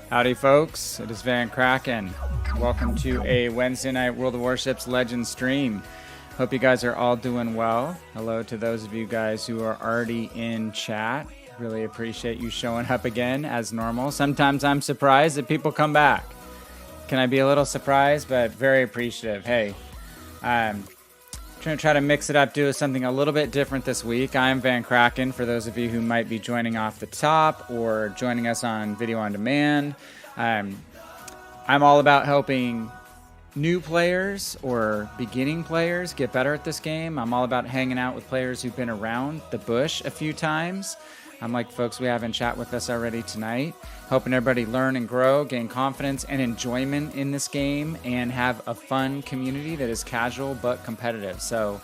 Howdy folks, it is VannKraken. Welcome to a Wednesday night World of Warships Legends stream. Hope you guys are all doing well. Hello to those of you guys who are already in chat. Really appreciate you showing up again as normal. Sometimes I'm surprised that people come back. Can I be a little surprised, but very appreciative. Hey, I'm going to try to mix it up, do something a little bit different this week. I'm VannKraken, for those of you who might be joining off the top or joining us on video on demand. I'm all about helping new players or beginning players get better at this game. I'm all about hanging out with players who've been around the bush a few times. I'm like folks we have in chat with us already tonight, helping everybody learn and grow, gain confidence and enjoyment in this game, and have a fun community that is casual but competitive. So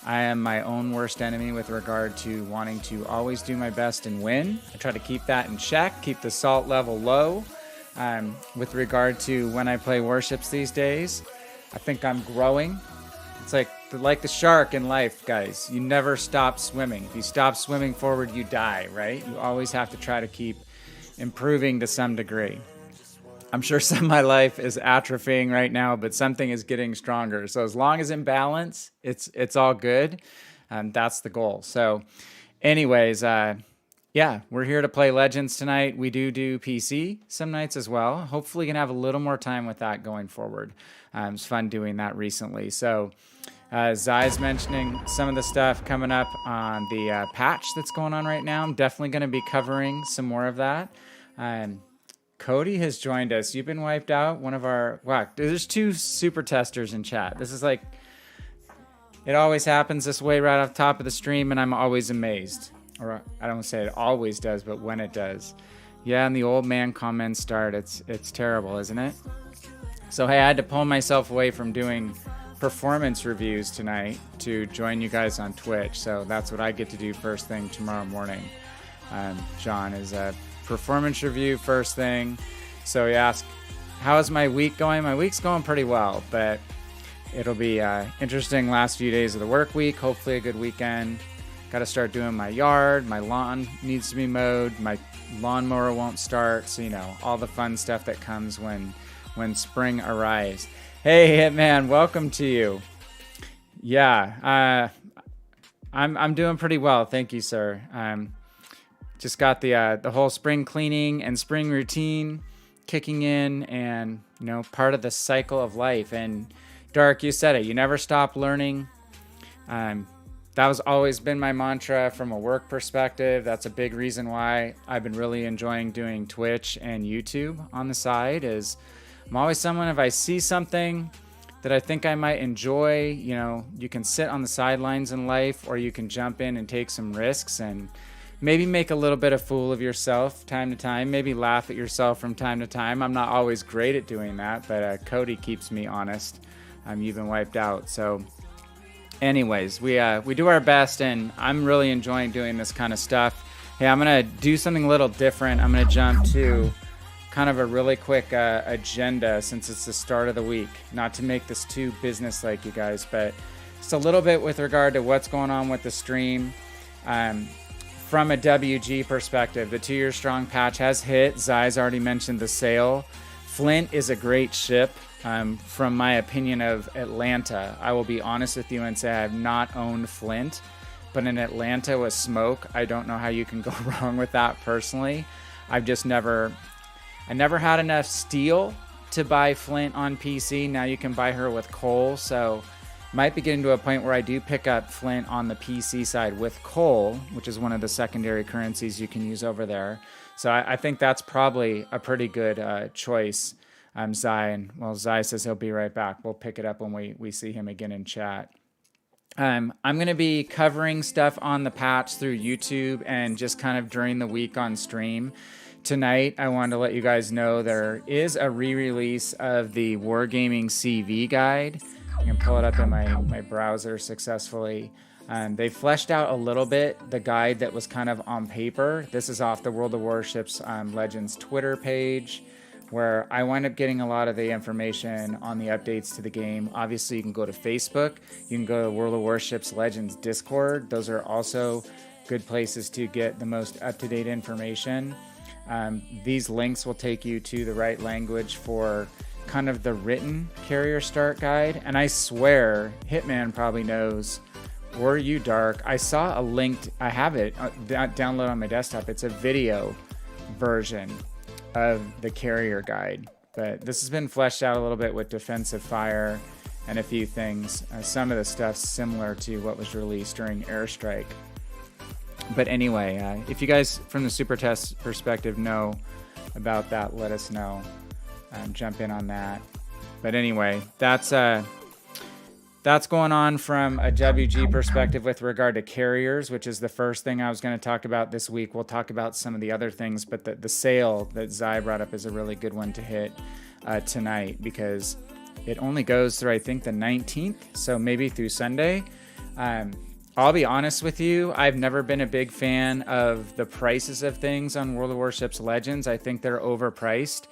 I am my own worst enemy with regard to wanting to always do my best and win. I try to keep that in check, keep the salt level low. With regard to when I play Warships these days, I think I'm growing. It's like the shark in life, guys. You never stop swimming. If you stop swimming forward, you die, right? You always have to try to keep improving to some degree. I'm sure some of my life is atrophying right now, but something is getting stronger. So as long as in balance, it's all good. That's the goal. So anyways, yeah, we're here to play Legends tonight. We do PC some nights as well. Hopefully can have a little more time with that going forward. It's fun doing that recently. So Zai's mentioning some of the stuff coming up on the patch that's going on right now. I'm definitely going to be covering some more of that. Cody has joined us. You've been wiped out. One of our... Wow, there's two super testers in chat. This is like... It always happens this way right off the top of the stream, and I'm always amazed. Or I don't say it always does, but when it does. Yeah, and the old man comments start. It's terrible, isn't it? So hey, I had to pull myself away from doing performance reviews tonight to join you guys on Twitch. So that's what I get to do first thing tomorrow morning. John is a performance review first thing. So he asked, how's my week going? My week's going pretty well, but it'll be interesting last few days of the work week. Hopefully a good weekend. Got to start doing my yard. My lawn needs to be mowed. My lawnmower won't start. So, you know, all the fun stuff that comes when spring arrives. Hey, Hitman, welcome to you. Yeah, I'm doing pretty well. Thank you, sir. Just got the whole spring cleaning and spring routine kicking in, and, you know, part of the cycle of life. And Dark, you said it. You never stop learning. That was always been my mantra from a work perspective. That's a big reason why I've been really enjoying doing Twitch and YouTube on the side. Is I'm always someone, if I see something that I think I might enjoy, you know, you can sit on the sidelines in life, or you can jump in and take some risks and maybe make a little bit of fool of yourself time to time, maybe laugh at yourself from time to time. I'm not always great at doing that, but Cody keeps me honest. You've been wiped out. So anyways, we do our best, and I'm really enjoying doing this kind of stuff. Hey, I'm going to do something a little different. I'm going to jump to kind of a really quick agenda since it's the start of the week. Not to make this too business-like, you guys, but just a little bit with regard to what's going on with the stream. From a WG perspective, the 2-year strong patch has hit. Zai's already mentioned the sale. Flint is a great ship. From my opinion of Atlanta, I will be honest with you and say I have not owned Flint, but in Atlanta with smoke, I don't know how you can go wrong with that personally. I never had enough steel to buy Flint on PC. Now you can buy her with coal, so might be getting to a point where I do pick up Flint on the PC side with coal, which is one of the secondary currencies you can use over there. So I think that's probably a pretty good choice. Zai says he'll be right back. We'll pick it up when we see him again in chat. I'm going to be covering stuff on the patch through YouTube and just kind of during the week on stream. Tonight, I wanted to let you guys know there is a re-release of the Wargaming CV guide. I can pull it up in my browser successfully. They fleshed out a little bit the guide that was kind of on paper. This is off the World of Warships Legends Twitter page, where I wind up getting a lot of the information on the updates to the game. Obviously, you can go to Facebook. You can go to World of Warships Legends Discord. Those are also good places to get the most up-to-date information. These links will take you to the right language for kind of the written carrier start guide. And I swear, Hitman probably knows, or you Dark, I saw a linked, I have it download on my desktop. It's a video version of the carrier guide. But this has been fleshed out a little bit with defensive fire and a few things. Some of the stuff's similar to what was released during Airstrike. But anyway, if you guys from the Super Test perspective know about that, let us know. Jump in on that. But anyway, that's going on from a WG perspective with regard to carriers, which is the first thing I was going to talk about this week. We'll talk about some of the other things, but the sale that Zai brought up is a really good one to hit tonight, because it only goes through, I think, the 19th, so maybe through Sunday. I'll be honest with you, I've never been a big fan of the prices of things on World of Warships Legends. I think they're overpriced,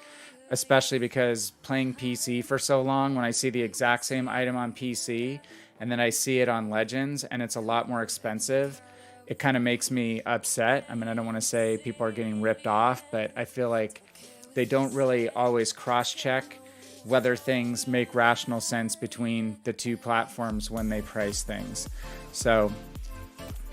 especially because playing PC for so long, when I see the exact same item on PC and then I see it on Legends and it's a lot more expensive, it kind of makes me upset. I mean, I don't want to say people are getting ripped off, but I feel like they don't really always cross-check whether things make rational sense between the two platforms when they price things. So,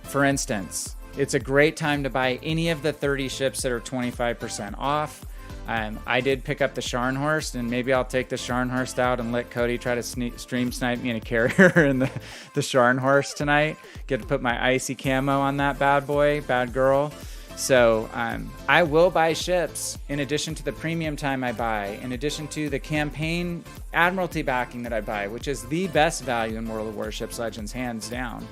for instance, it's a great time to buy any of the 30 ships that are 25% off. I did pick up the Scharnhorst, and maybe I'll take the Scharnhorst out and let Cody try to stream snipe me in a carrier in the Scharnhorst tonight. Get to put my icy camo on that bad boy, bad girl. So I will buy ships in addition to the premium time I buy, in addition to the campaign Admiralty backing that I buy, which is the best value in World of Warships Legends, hands down.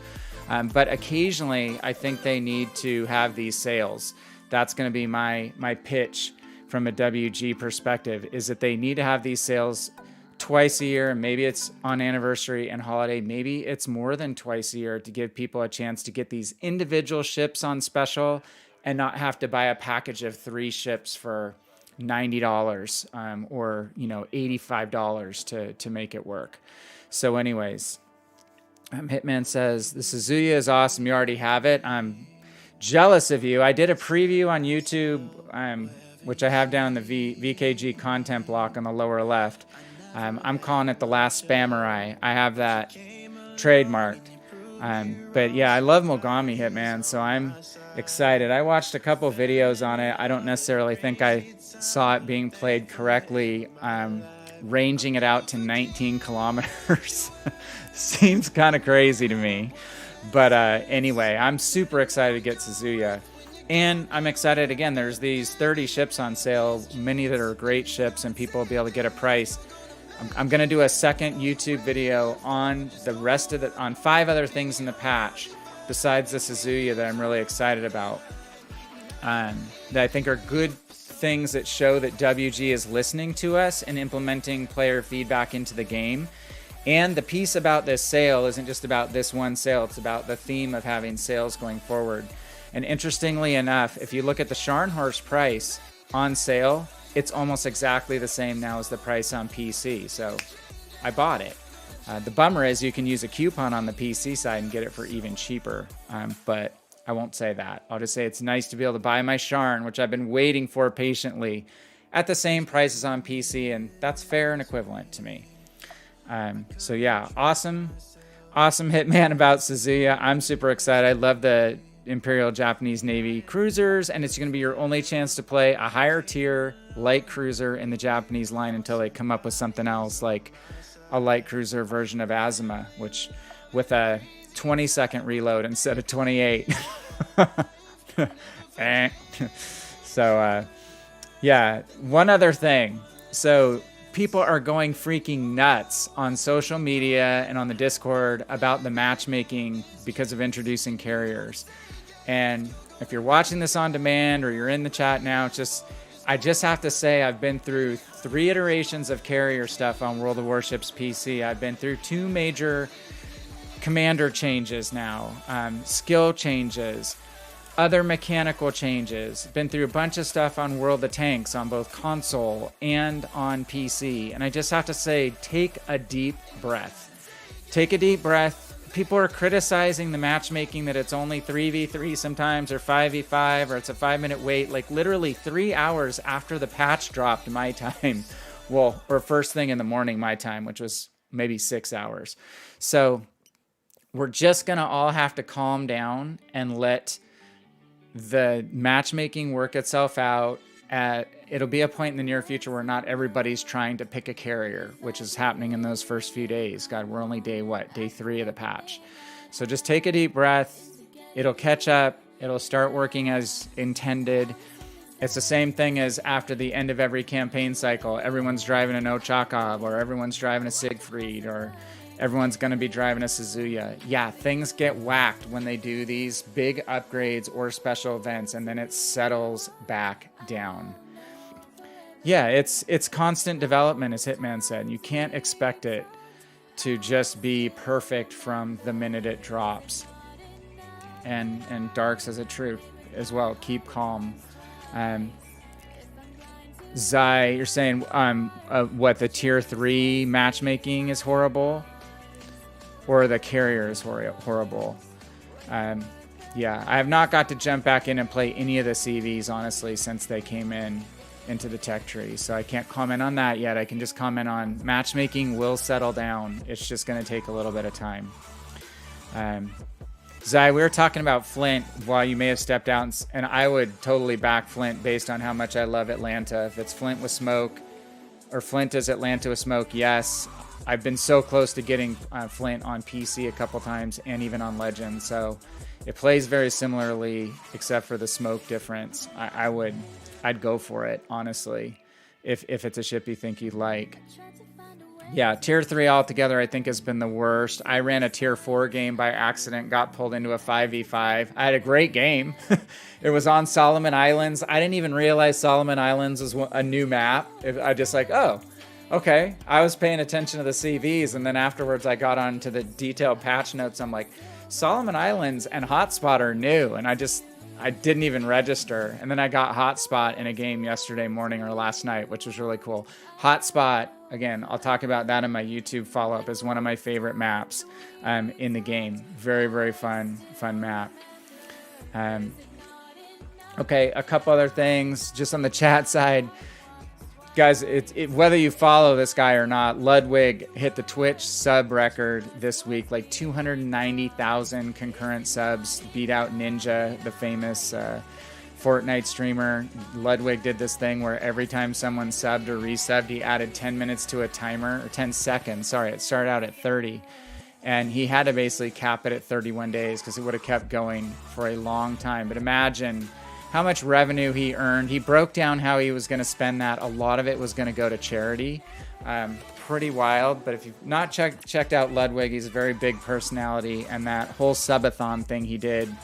But occasionally, I think they need to have these sales. That's going to be my pitch from a WG perspective, is that they need to have these sales twice a year. Maybe it's on anniversary and holiday. Maybe it's more than twice a year, to give people a chance to get these individual ships on special and not have to buy a package of 3 ships for $90 or $85 to make it work. So anyways, Hitman says, the Suzuya is awesome. You already have it. I'm jealous of you. I did a preview on YouTube, which I have down in the VKG content block on the lower left. I'm calling it the Last Spammerai. I have that trademarked. But yeah, I love Mogami, Hitman, so I'm excited. I watched a couple videos on it. I don't necessarily think I saw it being played correctly. Ranging it out to 19 kilometers seems kind of crazy to me. But anyway, I'm super excited to get Suzuya. And I'm excited, again, there's these 30 ships on sale, many that are great ships, and people will be able to get a price. I'm going to do a second YouTube video on the rest of on 5 other things in the patch besides the Suzuya that I'm really excited about, that I think are good things that show that WG is listening to us and implementing player feedback into the game. And the piece about this sale isn't just about this one sale, it's about the theme of having sales going forward. And interestingly enough, if you look at the Scharnhorst price on sale, it's almost exactly the same now as the price on PC, so I bought it. The bummer is you can use a coupon on the PC side and get it for even cheaper, but I won't say that. I'll just say it's nice to be able to buy my Scharn, which I've been waiting for patiently, at the same price as on PC, and that's fair and equivalent to me. So yeah, awesome Hitman about Suzuya. I'm super excited. I love the Imperial Japanese Navy cruisers, and it's going to be your only chance to play a higher tier light cruiser in the Japanese line until they come up with something else, like a light cruiser version of Azuma, which with a 20-second reload instead of 28. So yeah, one other thing. So people are going freaking nuts on social media and on the Discord about the matchmaking because of introducing carriers. And if you're watching this on demand or you're in the chat now, I just have to say I've been through 3 iterations of carrier stuff on World of Warships PC. I've been through 2 major commander changes now, skill changes, other mechanical changes. Been through a bunch of stuff on World of Tanks on both console and on PC. And I just have to say, take a deep breath. Take a deep breath, people are criticizing the matchmaking, that it's only 3v3 sometimes, or 5v5, or it's a 5-minute wait. Like literally 3 hours after the patch dropped my time, well, or first thing in the morning my time, which was maybe 6 hours. So we're just gonna all have to calm down and let the matchmaking work itself out. It'll be a point in the near future where not everybody's trying to pick a carrier, which is happening in those first few days. God, we're only day 3 of the patch. So just take a deep breath. It'll catch up. It'll start working as intended. It's the same thing as after the end of every campaign cycle. Everyone's driving an Ochakov, or everyone's driving a Siegfried, or everyone's going to be driving a Suzuya. Yeah, things get whacked when they do these big upgrades or special events, and then it settles back down. Yeah, it's constant development, as Hitman said. You can't expect it to just be perfect from the minute it drops. And Dark says it true as well. Keep calm. Zai, you're saying what, the tier 3 matchmaking is horrible? Or the carrier is horrible? Yeah, I have not got to jump back in and play any of the CVs, honestly, since they came into the tech tree. So I can't comment on that yet. I can just comment on matchmaking will settle down. It's just going to take a little bit of time. Zai, we were talking about Flint while you may have stepped out, and I would totally back Flint based on how much I love Atlanta. If it's Flint with smoke, or Flint is Atlanta with smoke, yes. I've been so close to getting Flint on PC a couple times, and even on Legend. So it plays very similarly, except for the smoke difference. I'd go for it, honestly, if it's a ship you think you'd like. Yeah, tier 3 altogether I think has been the worst. I ran a tier 4 game by accident, got pulled into a 5v5. I had a great game. It was on Solomon Islands. I didn't even realize Solomon Islands was a new map. I just like, oh, okay. I was paying attention to the CVs, and then afterwards I got on to the detailed patch notes. I'm like, Solomon Islands and Hotspot are new, and I didn't even register. And then I got Hotspot in a game yesterday morning or last night, which was really cool. Hotspot, again, I'll talk about that in my YouTube follow-up, is one of my favorite maps in the game. Very, very fun map. Okay, a couple other things just on the chat side. Guys, whether you follow this guy or not, Ludwig hit the Twitch sub record this week, like 290,000 concurrent subs, beat out Ninja, the famous Fortnite streamer. Ludwig did this thing where every time someone subbed or resubbed, he added 10 minutes to a timer, or 10 seconds, sorry, it started out at 30. And he had to basically cap it at 31 days because it would have kept going for a long time. But imagine how much revenue he earned. He broke down how he was going to spend that. A lot of it was going to go to charity. Pretty wild. But if you've not checked out Ludwig, he's a very big personality. And that whole subathon thing he did,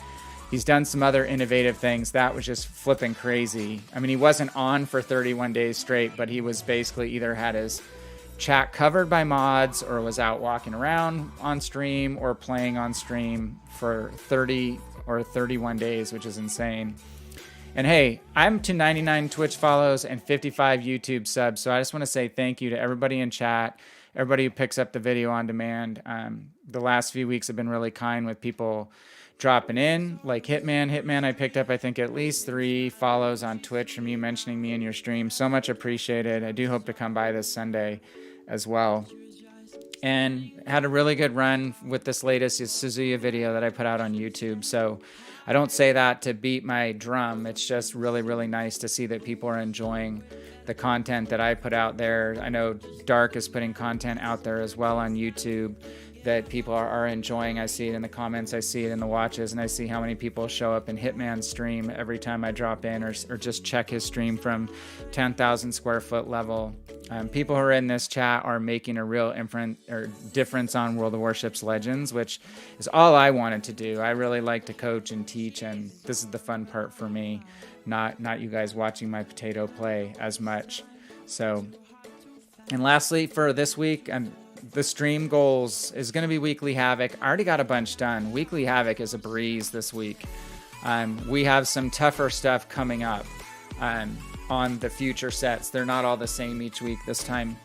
he's done some other innovative things. That was just flipping crazy. I mean, he wasn't on for 31 days straight, but he was basically either had his chat covered by mods, or was out walking around on stream, or playing on stream for 30 or 31 days, which is insane. And hey, I'm to 99 Twitch follows and 55 YouTube subs. So I just want to say thank you to everybody in chat, everybody who picks up the video on demand. The last few weeks have been really kind with people dropping in, like Hitman. Hitman, I picked up, I think, at least 3 follows on Twitch from you mentioning me in your stream. So much appreciated. I do hope to come by this Sunday as well. And had a really good run with this latest Suzuya video that I put out on YouTube. So I don't say that to beat my drum. It's just really, really nice to see that people are enjoying the content that I put out there. I know Dark is putting content out there as well on YouTube that people are enjoying. I see it in the comments, I see it in the watches, and I see how many people show up in Hitman's stream every time I drop in, or just check his stream from 10,000 square foot level. People who are in this chat are making a real difference on World of Warships Legends, which is all I wanted to do. I really like to coach and teach, and this is the fun part for me, not you guys watching my potato play as much. So, and lastly, for this week, the stream goals is going to be Weekly Havoc. I already got a bunch done. Weekly Havoc is a breeze this week. We have some tougher stuff coming up on the future sets. They're not all the same each week this time.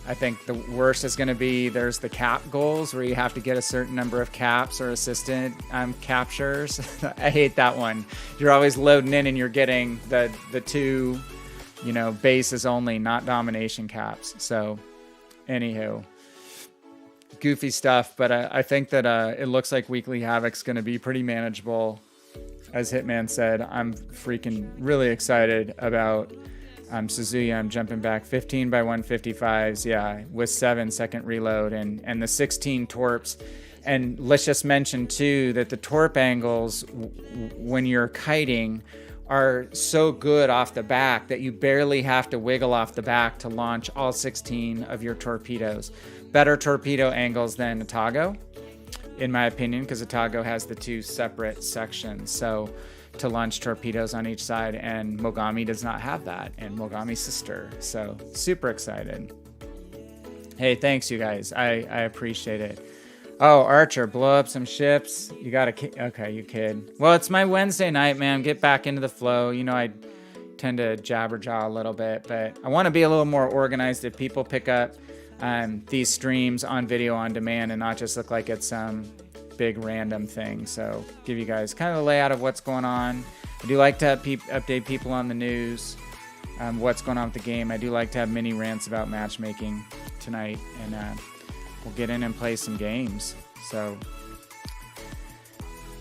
I think the worst is going to be there's the cap goals where you have to get a certain number of caps or assistant captures. I hate that one. You're always loading in and you're getting the two, you know, bases only, not domination caps. So anywho, goofy stuff. But I think that it looks like weekly Havoc's going to be pretty manageable. As Hitman said, I'm freaking really excited about Suzuya. I'm jumping back 15 by 155s, yeah, with 7-second reload and the 16 torps. And let's just mention too that the torp angles when you're kiting are so good off the back that you barely have to wiggle off the back to launch all 16 of your torpedoes. Better torpedo angles than Atago, in my opinion, because Atago has the two separate sections. So to launch torpedoes on each side, and Mogami does not have that, and Mogami's sister. So super excited. Hey, thanks you guys. I appreciate it. Oh, Archer, blow up some ships. You got to, okay, you kid. Well, it's my Wednesday night, man. Get back into the flow. You know, I tend to jabberjaw a little bit, but I want to be a little more organized if people pick up these streams on video on demand and not just look like it's some big random thing. So give you guys kind of the layout of what's going on. I do like to update people on the news, what's going on with the game. I do like to have mini rants about matchmaking tonight, and we'll get in and play some games. So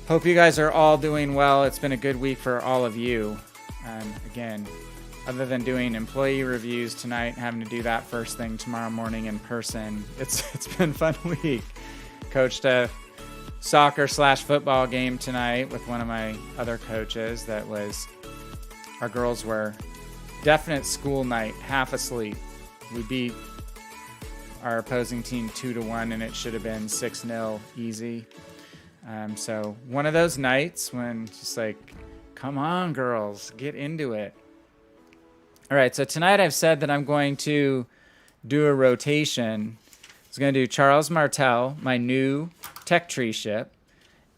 hope you guys are all doing well. It's been a good week for all of you. Again, other than doing employee reviews tonight, having to do that first thing tomorrow morning in person, it's been a fun week. Coached a soccer/football game tonight with one of my other coaches. That was, our girls were definite school night, half asleep. We beat our opposing team 2-1, and it should have been 6-0 easy. So one of those nights when just like, come on girls, get into it. All right, so tonight I've said that I'm going to do a rotation. I was going to do Charles Martel, my new tech tree ship,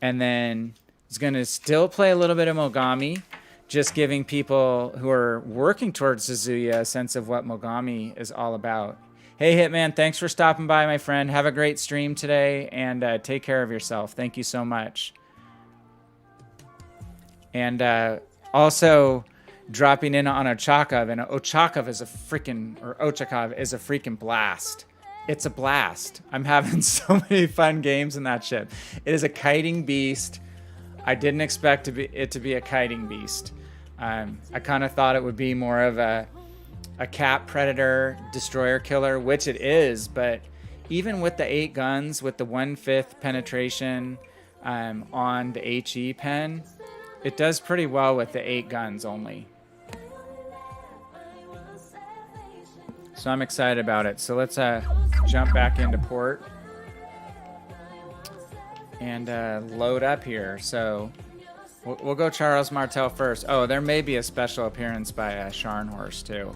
and then it's going to still play a little bit of Mogami, just giving people who are working towards Suzuya a sense of what Mogami is all about. Hey Hitman, thanks for stopping by, my friend. Have a great stream today, and take care of yourself. Thank you so much. And also dropping in on Ochakov, and Ochakov is a freaking blast. It's a blast. I'm having so many fun games in that ship. It is a kiting beast. I didn't expect it to be a kiting beast. I kind of thought it would be more of a cap predator destroyer killer, which it is, but even with the 8 guns, with the 1/5 penetration on the HE pen, it does pretty well with the 8 guns only. So I'm excited about it. So let's jump back into port and load up here. So we'll go Charles Martel first. Oh, there may be a special appearance by Scharnhorst too.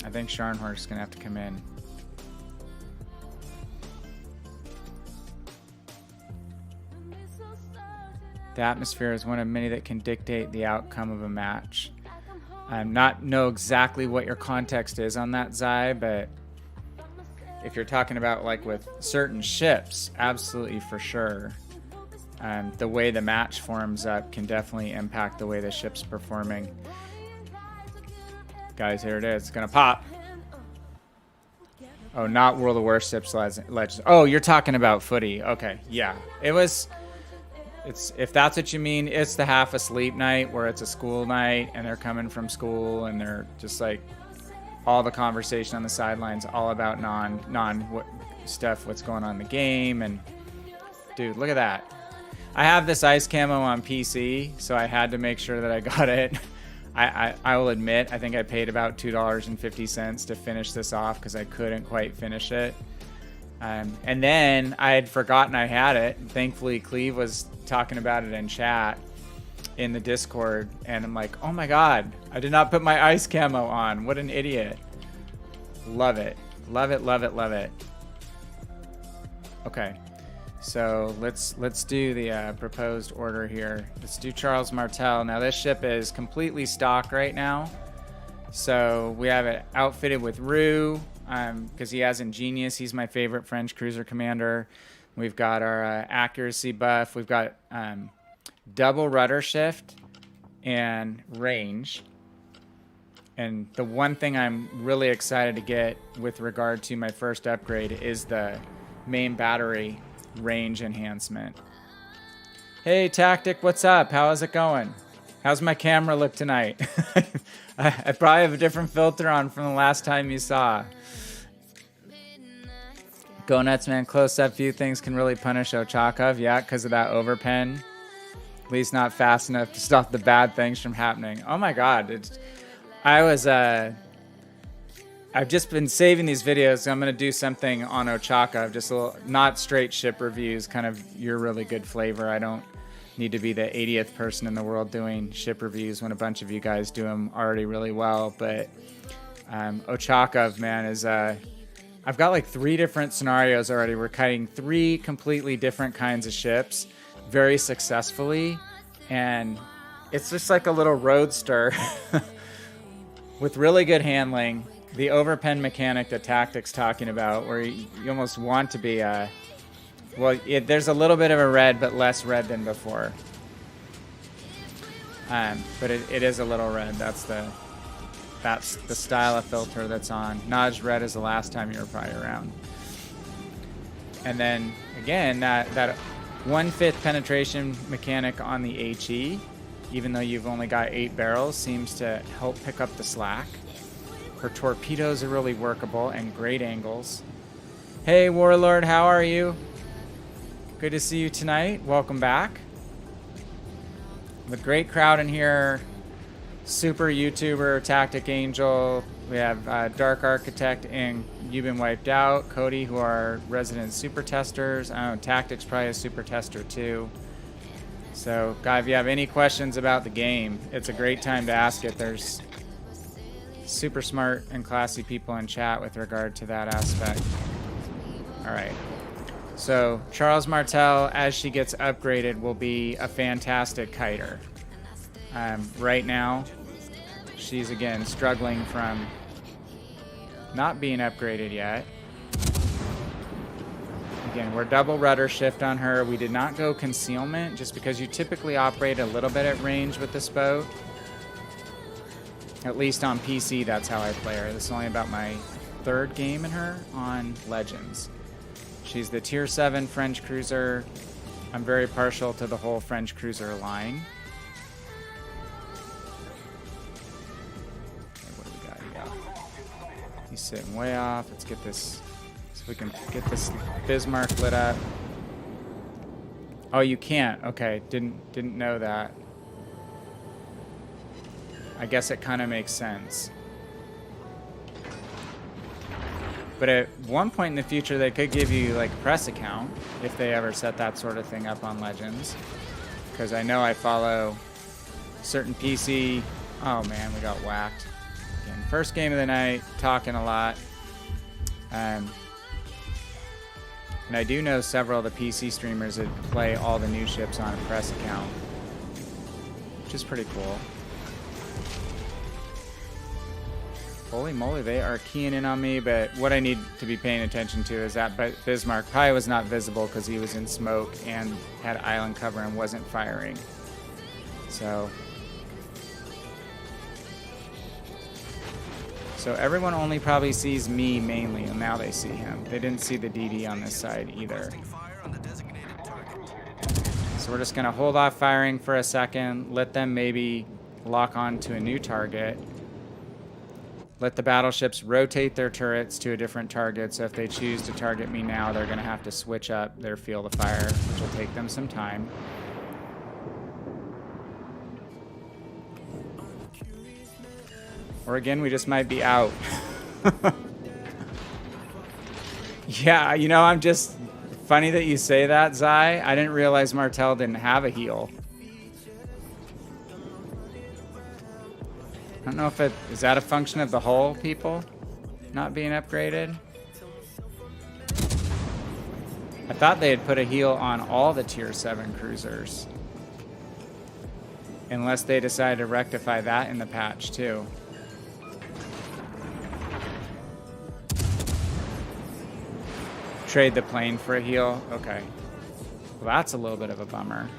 I think Scharnhorst is gonna have to come in. The atmosphere is one of many that can dictate the outcome of a match. Not know exactly what your context is on that, Zai, but if you're talking about like with certain ships, absolutely for sure. The way the match forms up can definitely impact the way the ship's performing. Guys, here it is. It's gonna pop. Oh, not World of Warships Legends. Oh, you're talking about footy. Okay, yeah. It's if that's what you mean, it's the half asleep night where it's a school night and they're coming from school and they're just like all the conversation on the sidelines all about non stuff, what's going on in the game. And dude, look at that. I have this ice camo on PC, so I had to make sure that I got it. I will admit, I think I paid about $2.50 to finish this off because I couldn't quite finish it. And then I had forgotten I had it. Thankfully, Cleve was talking about it in chat in the Discord, and I'm like, oh my god, I did not put my ice camo on. What an idiot. Love it. Love it, love it, love it. Okay, so let's do the proposed order here. Let's do Charles Martel. Now this ship is completely stock right now. So we have it outfitted with Rue, because he has Ingenious. He's my favorite French cruiser commander. We've got our accuracy buff. We've got double rudder shift and range. And the one thing I'm really excited to get with regard to my first upgrade is the main battery range enhancement. Hey, Tactic, what's up? How is it going? How's my camera look tonight? I probably have a different filter on from the last time you saw. Go nuts, man. Close-up view things can really punish Ochakov. Yeah, because of that overpen. At least not fast enough to stop the bad things from happening. Oh my god. I've just been saving these videos. So I'm going to do something on Ochakov. Just a little, not straight ship reviews, kind of your really good flavor. I don't need to be the 80th person in the world doing ship reviews when a bunch of you guys do them already really well. But Ochakov, man, is... I've got like 3 different scenarios already. We're kiting 3 completely different kinds of ships very successfully. And it's just like a little roadster with really good handling. The overpen mechanic that Tactic's talking about, where you almost want to be... there's a little bit of a red, but less red than before. But it is a little red. That's the style of filter that's on. Not as red as the last time you were probably around. And then, again, that 1/5 penetration mechanic on the HE, even though you've only got 8 barrels, seems to help pick up the slack. Her torpedoes are really workable and great angles. Hey, Warlord, how are you? Good to see you tonight. Welcome back. The great crowd in here. Super YouTuber, Tactic Angel. We have Dark Architect and You've Been Wiped Out. Cody, who are resident super testers. I don't know, Tactic's probably a super tester too. So, guys, if you have any questions about the game, it's a great time to ask it. There's super smart and classy people in chat with regard to that aspect. All right. So, Charles Martel, as she gets upgraded, will be a fantastic kiter. Right now, she's, again, struggling from not being upgraded yet. Again, we're double rudder shift on her. We did not go concealment, just because you typically operate a little bit at range with this boat. At least on PC, that's how I play her. This is only about my 3rd game in her on Legends. She's the Tier 7 French cruiser. I'm very partial to the whole French cruiser line. Okay, what do we got here? He's sitting way off. Let's get this, so we can get this Bismarck lit up. Oh, you can't. Okay, didn't know that. I guess it kind of makes sense. But at one point in the future, they could give you like a press account if they ever set that sort of thing up on Legends. Because I know I follow certain PC. Oh man, we got whacked. Again, first game of the night, talking a lot. And I do know several of the PC streamers that play all the new ships on a press account, which is pretty cool. Holy moly, they are keying in on me, but what I need to be paying attention to is that Bismarck probably was not visible because he was in smoke and had island cover and wasn't firing. So everyone only probably sees me mainly, and now they see him. They didn't see the DD on this side either. So we're just going to hold off firing for a second, let them maybe lock on to a new target. Let the battleships rotate their turrets to a different target, so if they choose to target me now, they're going to have to switch up their field of fire, which will take them some time. Or again, we just might be out. Yeah, you know, I'm just... Funny that you say that, Zai. I didn't realize Martel didn't have a heal. I don't know if is that a function of the hull, people not being upgraded? I thought they had put a heal on all the Tier 7 cruisers. Unless they decided to rectify that in the patch, too. Trade the plane for a heal? Okay. Well, that's a little bit of a bummer.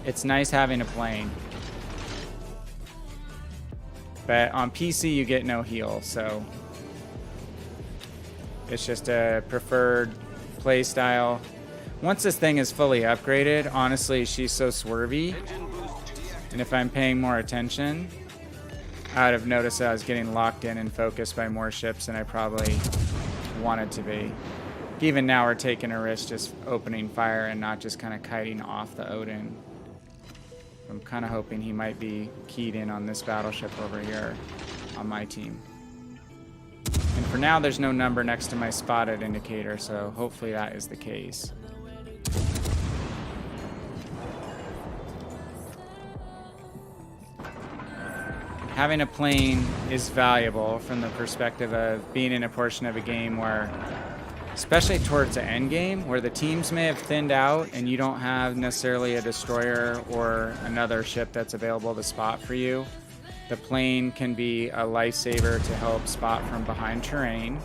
It's nice having a plane. But on PC, you get no heal, so... It's just a preferred play style. Once this thing is fully upgraded, honestly, she's so swervy. And if I'm paying more attention, I would have noticed that I was getting locked in and focused by more ships than I probably wanted to be. Even now, we're taking a risk just opening fire and not just kind of kiting off the Odin. I'm kind of hoping he might be keyed in on this battleship over here on my team. And for now, there's no number next to my spotted indicator, so hopefully that is the case. Having a plane is valuable from the perspective of being in a portion of a game where, especially towards the end game, where the teams may have thinned out and you don't have necessarily a destroyer or another ship that's available to spot for you. The plane can be a lifesaver to help spot from behind terrain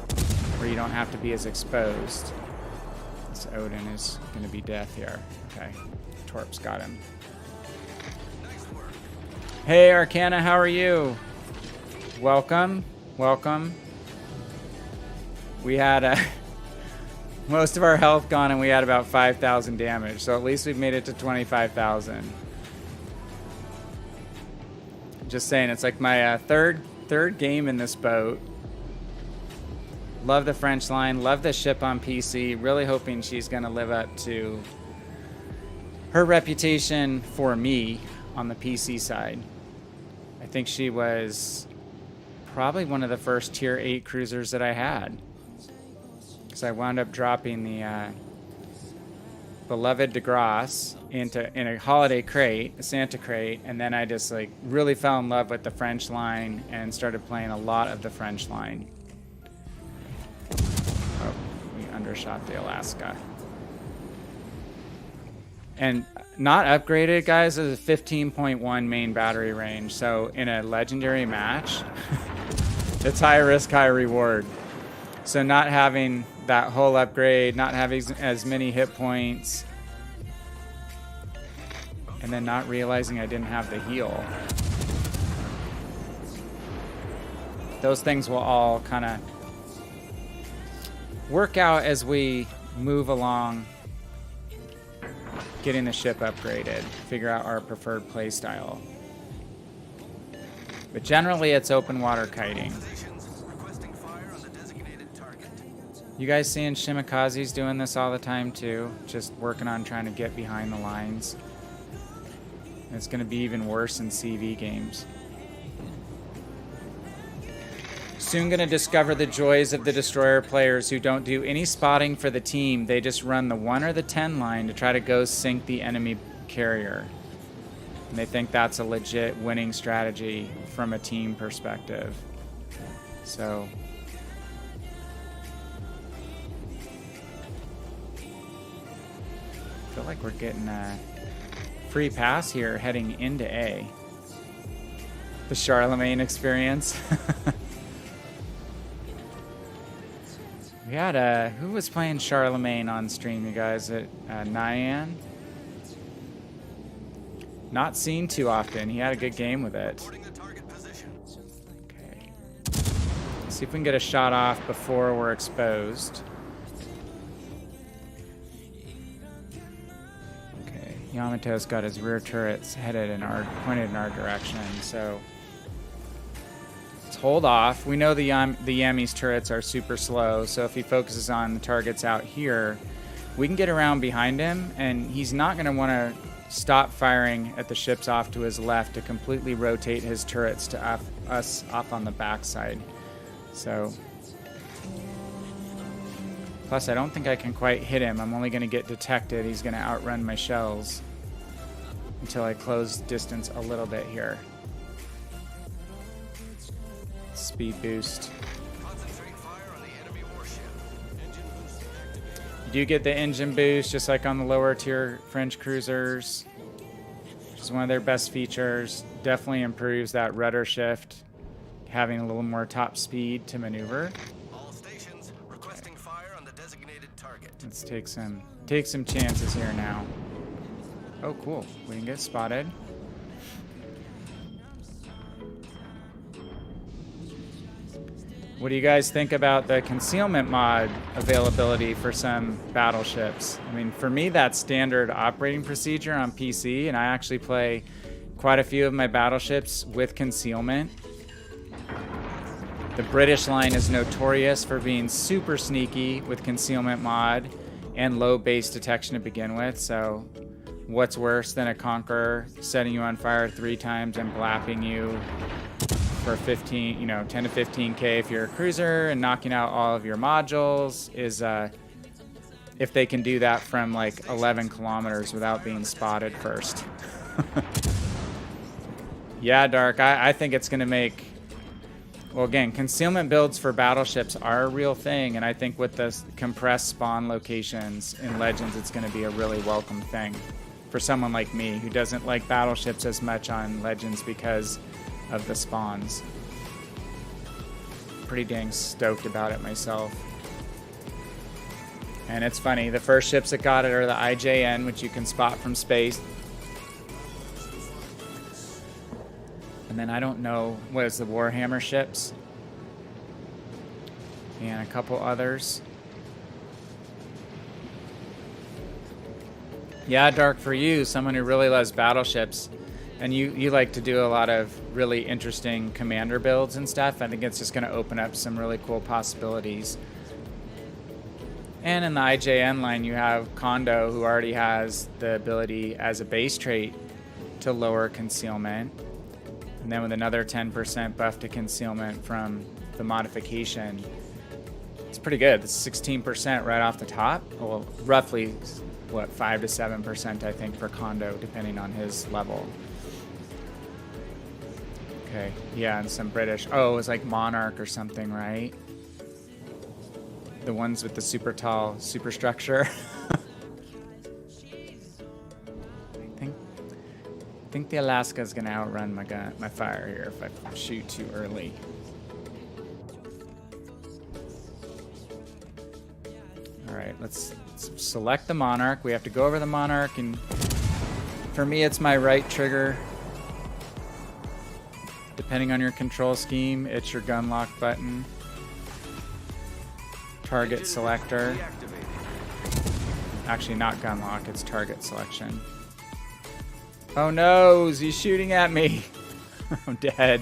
where you don't have to be as exposed. This Odin is going to be death here. Okay, Torp's got him. Hey Arcana, how are you? Welcome, welcome. We had most of our health gone and we had about 5,000 damage, so at least we've made it to 25,000. Just saying, it's like my third game in this boat. Love the French line, love the ship on PC. Really hoping she's going to live up to her reputation for me on the PC side. I think she was probably one of the first tier 8 cruisers that I had. Because I wound up dropping the beloved de Grasse in a holiday crate, a Santa crate, and then I just like really fell in love with the French line and started playing a lot of the French line. Oh, we undershot the Alaska. And not upgraded, guys, is a 15.1 main battery range. So in a legendary match, it's high risk, high reward. So not having that whole upgrade, not having as many hit points, and then not realizing I didn't have the heal. Those things will all kind of work out as we move along, getting the ship upgraded, figure out our preferred play style. But generally it's open water kiting. You guys seeing Shimikaze's doing this all the time too? Just working on trying to get behind the lines. And it's going to be even worse in CV games. Soon going to discover the joys of the destroyer players who don't do any spotting for the team. They just run the 1 or the 10 line to try to go sink the enemy carrier. And they think that's a legit winning strategy from a team perspective. So... I feel like we're getting a free pass here heading into A. The Charlemagne experience. We had who was playing Charlemagne on stream, you guys? Nyan? Not seen too often. He had a good game with it. Okay. Let's see if we can get a shot off before we're exposed. Yamato's got his rear turrets headed pointed in our direction, so let's hold off. We know the Yami's turrets are super slow, so if he focuses on the targets out here, we can get around behind him, and he's not going to want to stop firing at the ships off to his left to completely rotate his turrets to us off on the backside. So... Plus, I don't think I can quite hit him. I'm only going to get detected. He's going to outrun my shells until I close distance a little bit here. Speed boost. You do get the engine boost, just like on the lower tier French cruisers, which is one of their best features. Definitely improves that rudder shift, having a little more top speed to maneuver. Let's take some chances here now. Oh, cool. We didn't get spotted. What do you guys think about the concealment mod availability for some battleships? I mean, for me, that's standard operating procedure on PC, and I actually play quite a few of my battleships with concealment. The British line is notorious for being super sneaky with concealment mod and low base detection to begin with, so what's worse than a Conqueror setting you on fire 3 times and blapping you for 15, 10 to 15k if you're a cruiser, and knocking out all of your modules is if they can do that from like 11 kilometers without being spotted first. Yeah, Dark, I think it's gonna make, well, again, concealment builds for battleships are a real thing, and I think with the compressed spawn locations in Legends, it's gonna be a really welcome thing for someone like me who doesn't like battleships as much on Legends because of the spawns. Pretty dang stoked about it myself. And it's funny, the first ships that got it are the IJN, which you can spot from space. And then I don't know, what is the Warhammer ships? And a couple others. Yeah, Dark, for you, someone who really loves battleships, and you like to do a lot of really interesting commander builds and stuff, I think it's just going to open up some really cool possibilities. And in the IJN line, you have Kondo, who already has the ability as a base trait to lower concealment. And then with another 10% buff to concealment from the modification, it's pretty good. It's 16% right off the top. Well, roughly, what, 5 to 7%, I think, for Kondo, depending on his level. Okay, yeah, and some British. Oh, it was like Monarch or something, right? The ones with the super tall superstructure. I think the Alaska's gonna outrun my fire here if I shoot too early. All right, let's select the Monarch. We have to go over the Monarch, and for me, it's my right trigger. Depending on your control scheme, it's your gun lock button. Target selector. Actually, not gun lock, it's target selection. Oh no, he's shooting at me. I'm dead.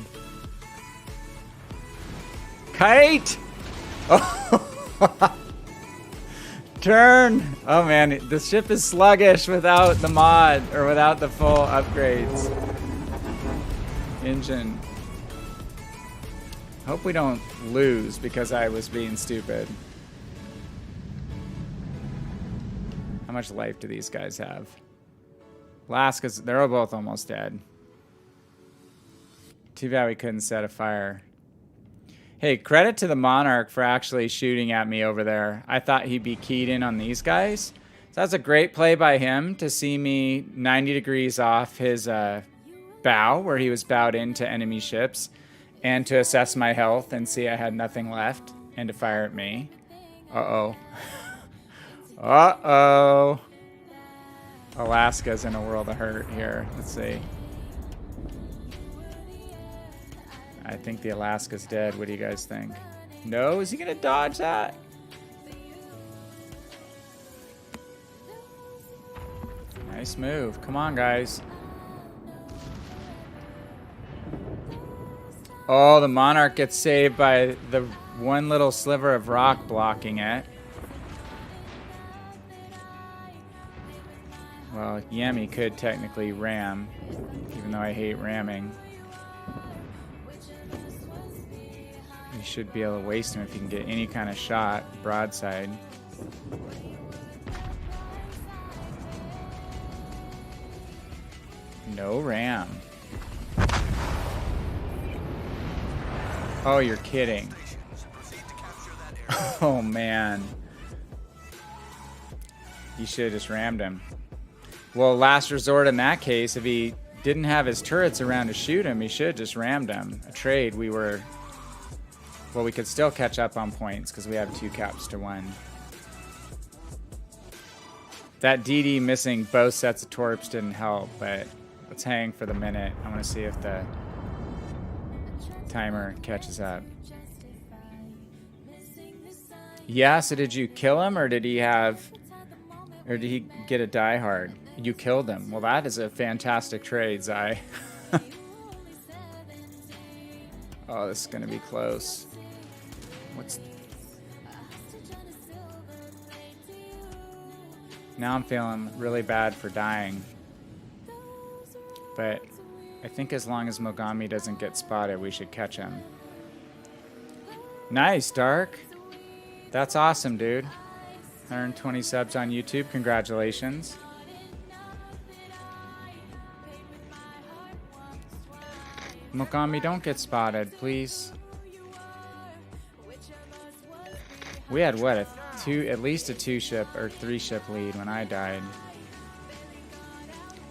Kite! Oh. Turn! Oh man, the ship is sluggish without the mod, or without the full upgrades. Engine. Hope we don't lose because I was being stupid. How much life do these guys have? Alaska's, they're both almost dead. Too bad we couldn't set a fire. Hey, credit to the Monarch for actually shooting at me over there. I thought he'd be keyed in on these guys. So that's a great play by him to see me 90 degrees off his bow, where he was bowed into enemy ships, and to assess my health and see I had nothing left, and to fire at me. Uh-oh. Uh-oh. Alaska's in a world of hurt here. Let's see. I think the Alaska's dead. What do you guys think? No? Is he gonna dodge that? Nice move. Come on, guys. Oh, the Monarch gets saved by the one little sliver of rock blocking it. Well, Yami could technically ram, even though I hate ramming. You should be able to waste him if you can get any kind of shot broadside. No ram. Oh, you're kidding. Oh, man. You should have just rammed him. Well, last resort in that case, if he didn't have his turrets around to shoot him, he should have just rammed him. A trade, we were... Well, we could still catch up on points because we have 2 caps to 1. That DD missing both sets of torps didn't help, but let's hang for the minute. I want to see if the timer catches up. Yeah, so did you kill him, or did he get a die hard? You killed him. Well, that is a fantastic trade, Zai. Oh, this is going to be close. Now I'm feeling really bad for dying. But I think as long as Mogami doesn't get spotted, we should catch him. Nice, Dark. That's awesome, dude. 120 subs on YouTube. Congratulations. Mogami, don't get spotted, please. We had what, at least a 2-ship or 3-ship lead when I died.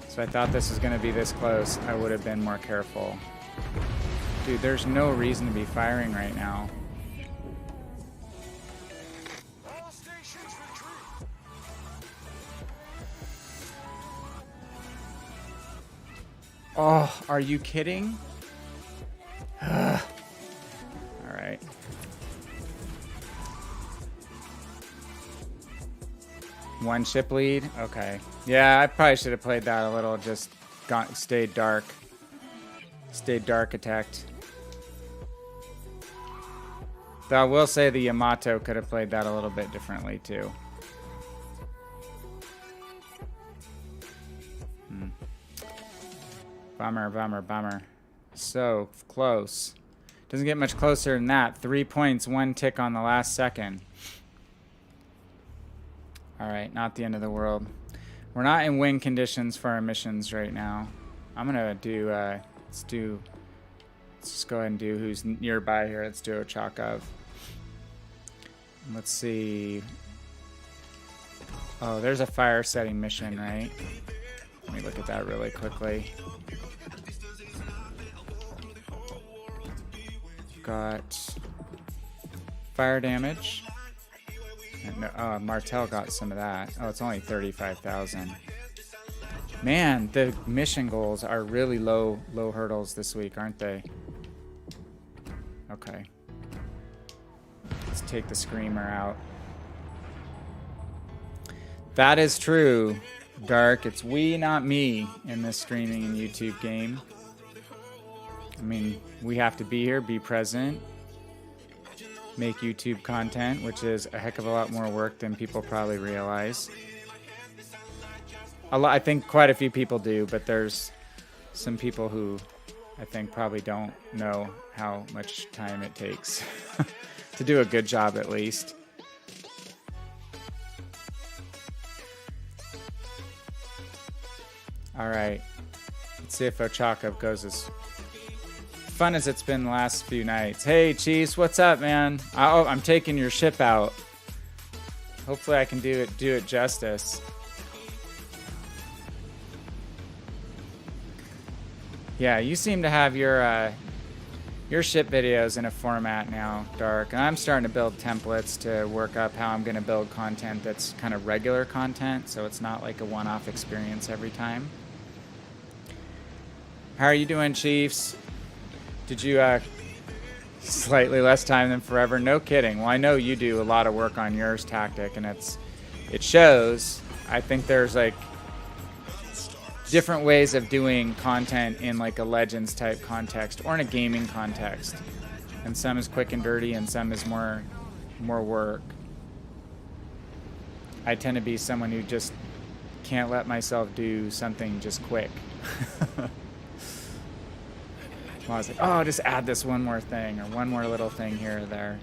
So I thought this was going to be this close. I would have been more careful. Dude, there's no reason to be firing right now. Oh, are you kidding? All right. One ship lead? Okay. Yeah, I probably should have played that a little, just stayed dark. Stayed dark attacked. Though I will say the Yamato could have played that a little bit differently too. Bummer, bummer, bummer. So close. Doesn't get much closer than that. 3 points, 1 tick on the last second. Alright, not the end of the world. We're not in win conditions for our missions right now. I'm gonna do, let's just go ahead and do who's nearby here. Let's do Ochakov. Let's see. Oh, there's a fire setting mission, right? Let me look at that really quickly. Got fire damage. And, Martel got some of that. Oh, it's only 35,000. Man, the mission goals are really low hurdles this week, aren't they? Okay. Let's take the screamer out. That is true, Dark. It's we, not me, in this streaming and YouTube game. I mean, we have to be here, be present, make YouTube content, which is a heck of a lot more work than people probably realize. I think quite a few people do, but there's some people who I think probably don't know how much time it takes to do a good job, at least. All right, let's see if Ochakov goes as fun as it's been the last few nights. Hey, Chiefs, what's up, man? Oh, I'm taking your ship out. Hopefully, I can do it justice. Yeah, you seem to have your ship videos in a format now, Dark, and I'm starting to build templates to work up how I'm going to build content that's kind of regular content, so it's not like a one-off experience every time. How are you doing, Chiefs? Did you slightly less time than forever? No kidding. Well, I know you do a lot of work on yours tactic, and it shows. I think there's like different ways of doing content in like a Legends type context or in a gaming context, and some is quick and dirty, and some is more work. I tend to be someone who just can't let myself do something just quick. I was like, oh, just add this one more thing or one more little thing here or there.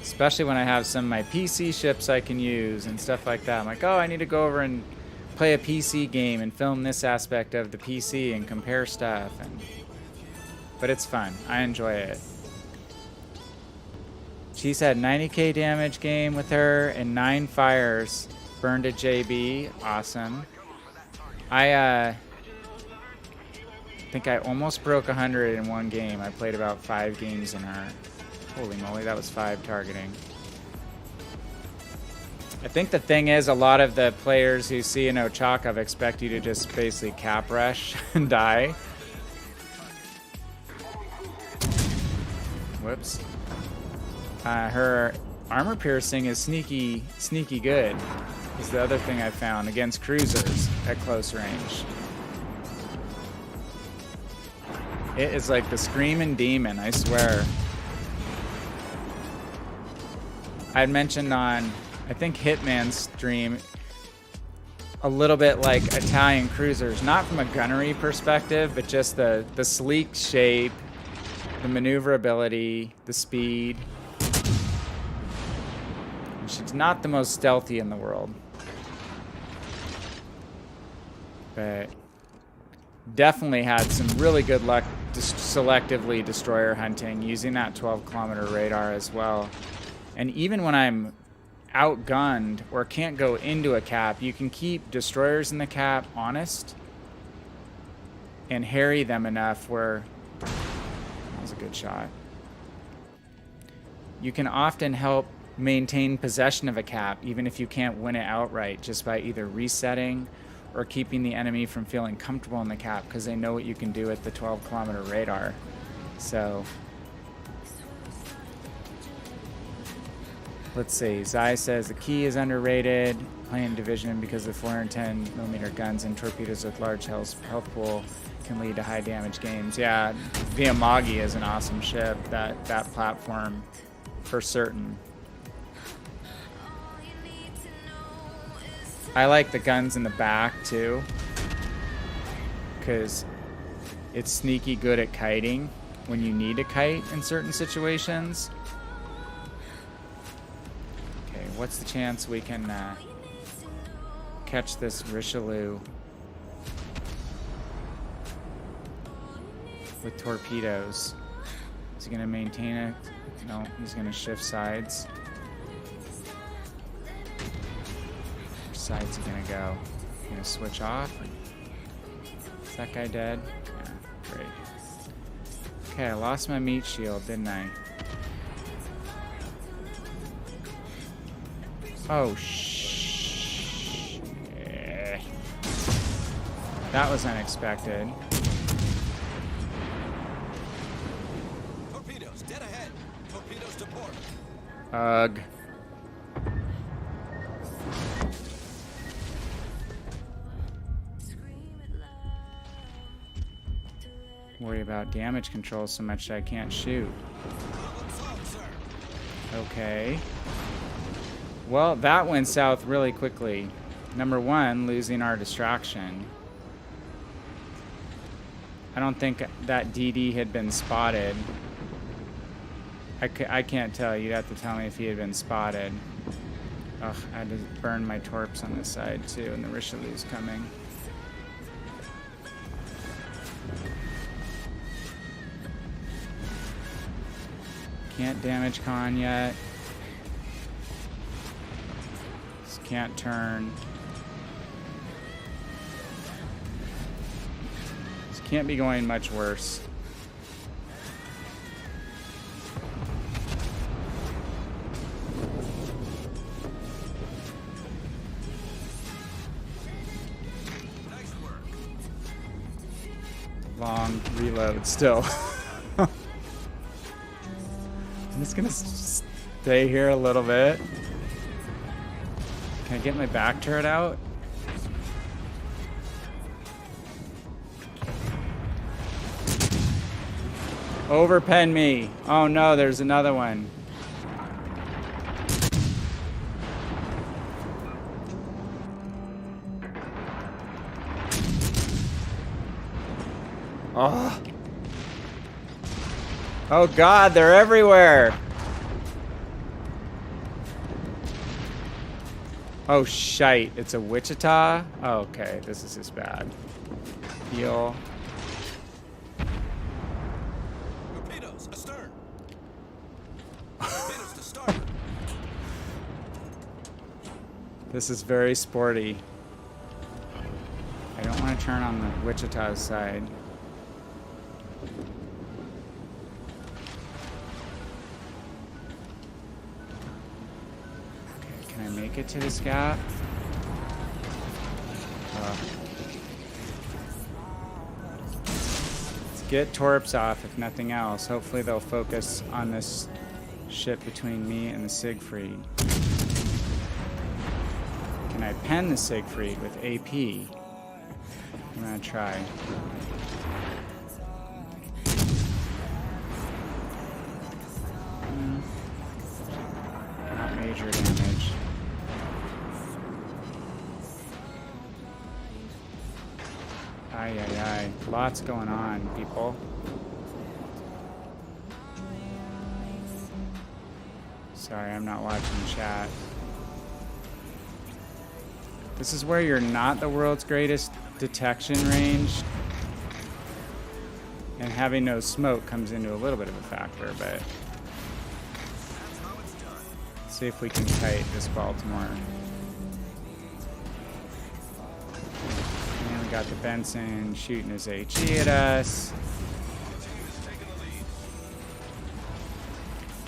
Especially when I have some of my PC ships I can use and stuff like that. I'm like, oh, I need to go over and play a PC game and film this aspect of the PC and compare stuff. But it's fun. I enjoy it. She's had 90k damage game with her and 9 fires. Burned a JB. Awesome. I think I almost broke 100 in one game. I played about 5 games in her. Holy moly, that was 5 targeting. I think the thing is, a lot of the players who see an Ochakov expect you to just basically cap rush and die. Whoops. Her armor piercing is sneaky good. Is the other thing I found against cruisers at close range. It is like the screaming demon, I swear. I had mentioned on, I think, Hitman's stream, a little bit like Italian cruisers, not from a gunnery perspective, but just the sleek shape, the maneuverability, the speed. She's not the most stealthy in the world, but definitely had some really good luck selectively destroyer hunting using that 12-kilometer radar as well. And even when I'm outgunned or can't go into a cap, you can keep destroyers in the cap honest and harry them enough where... That was a good shot. You can often help maintain possession of a cap even if you can't win it outright, just by either resetting or keeping the enemy from feeling comfortable in the cap because they know what you can do at the 12-kilometer radar. So let's see. Zai says the key is underrated. Playing division because the 410mm guns and torpedoes with large health pool can lead to high damage games. Yeah, Mogami is an awesome ship. That platform for certain. I like the guns in the back too, because it's sneaky good at kiting when you need to kite in certain situations. Okay, what's the chance we can catch this Richelieu with torpedoes? Is he going to maintain it? No, he's going to shift sides. Which side's he going to go? Going to switch off? Is that guy dead? Yeah, great. Okay, I lost my meat shield, didn't I? Oh, shh. That was unexpected. Torpedoes, dead ahead. Torpedoes to port. Ugh. Worry about damage control so much that I can't shoot. Okay. Well, that went south really quickly. Number one, losing our distraction. I don't think that DD had been spotted. I can't tell. You'd have to tell me if he had been spotted. Ugh, I had to burn my torps on this side too, and the Richelieu's coming. Can't damage con yet. Just can't turn. This can't be going much worse. Nice work. Long reload still. I'm just gonna stay here a little bit. Can I get my back turret out? Overpen me. Oh no, there's another one. Oh. Oh God, they're everywhere. Oh shite, it's a Wichita? Oh, okay, this is just bad. Heal. Torpedoes astern. Torpedoes to start. This is very sporty. I don't want to turn on the Wichita's side. I make it to this gap? Let's get torps off, if nothing else. Hopefully they'll focus on this ship between me and the Siegfried. Can I pen the Siegfried with AP? I'm gonna try. Not major damage. Ay, ay, ay. Lots going on, people. Sorry, I'm not watching chat. This is where you're not the world's greatest detection range. And having no smoke comes into a little bit of a factor, but let's see if we can kite this Baltimore. And we got the Benson shooting his HE at us.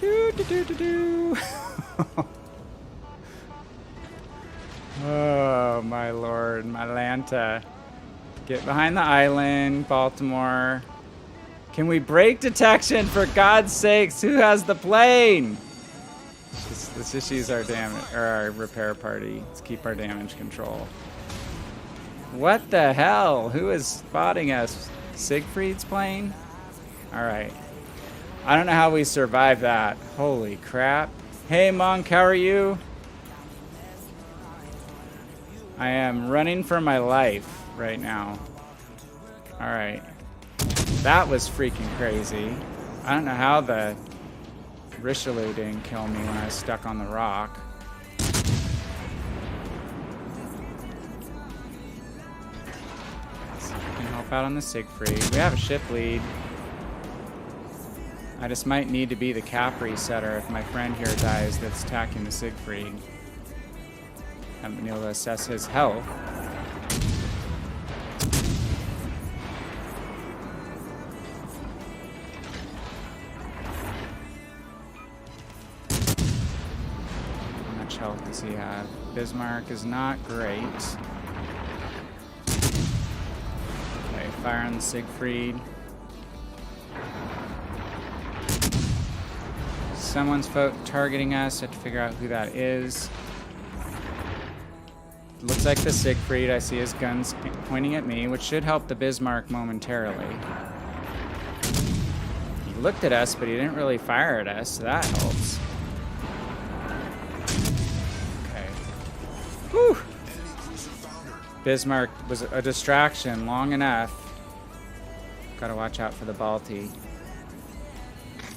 Do do do do do. Oh my lord, my Lanta. Get behind the island, Baltimore. Can we break detection for God's sakes? Who has the plane? Let's just use our damage or our repair party. Let's keep our damage control. What the hell? Who is spotting us? Siegfried's plane? Alright. I don't know how we survived that. Holy crap. Hey Monk, how are you? I am running for my life right now. Alright. That was freaking crazy. I don't know how the Richelieu didn't kill me when I was stuck on the rock. Let's see if we can help out on the Siegfried. We have a ship lead. I just might need to be the cap resetter if my friend here dies that's attacking the Siegfried. Haven't been able to assess his health. How much health does he have? Bismarck is not great. Okay, fire on the Siegfried. Someone's targeting us. I have to figure out who that is. Looks like the Siegfried. I see his guns pointing at me, which should help the Bismarck momentarily. He looked at us, but he didn't really fire at us, so that helps. Okay. Whew! Bismarck was a distraction long enough. Gotta watch out for the Balti.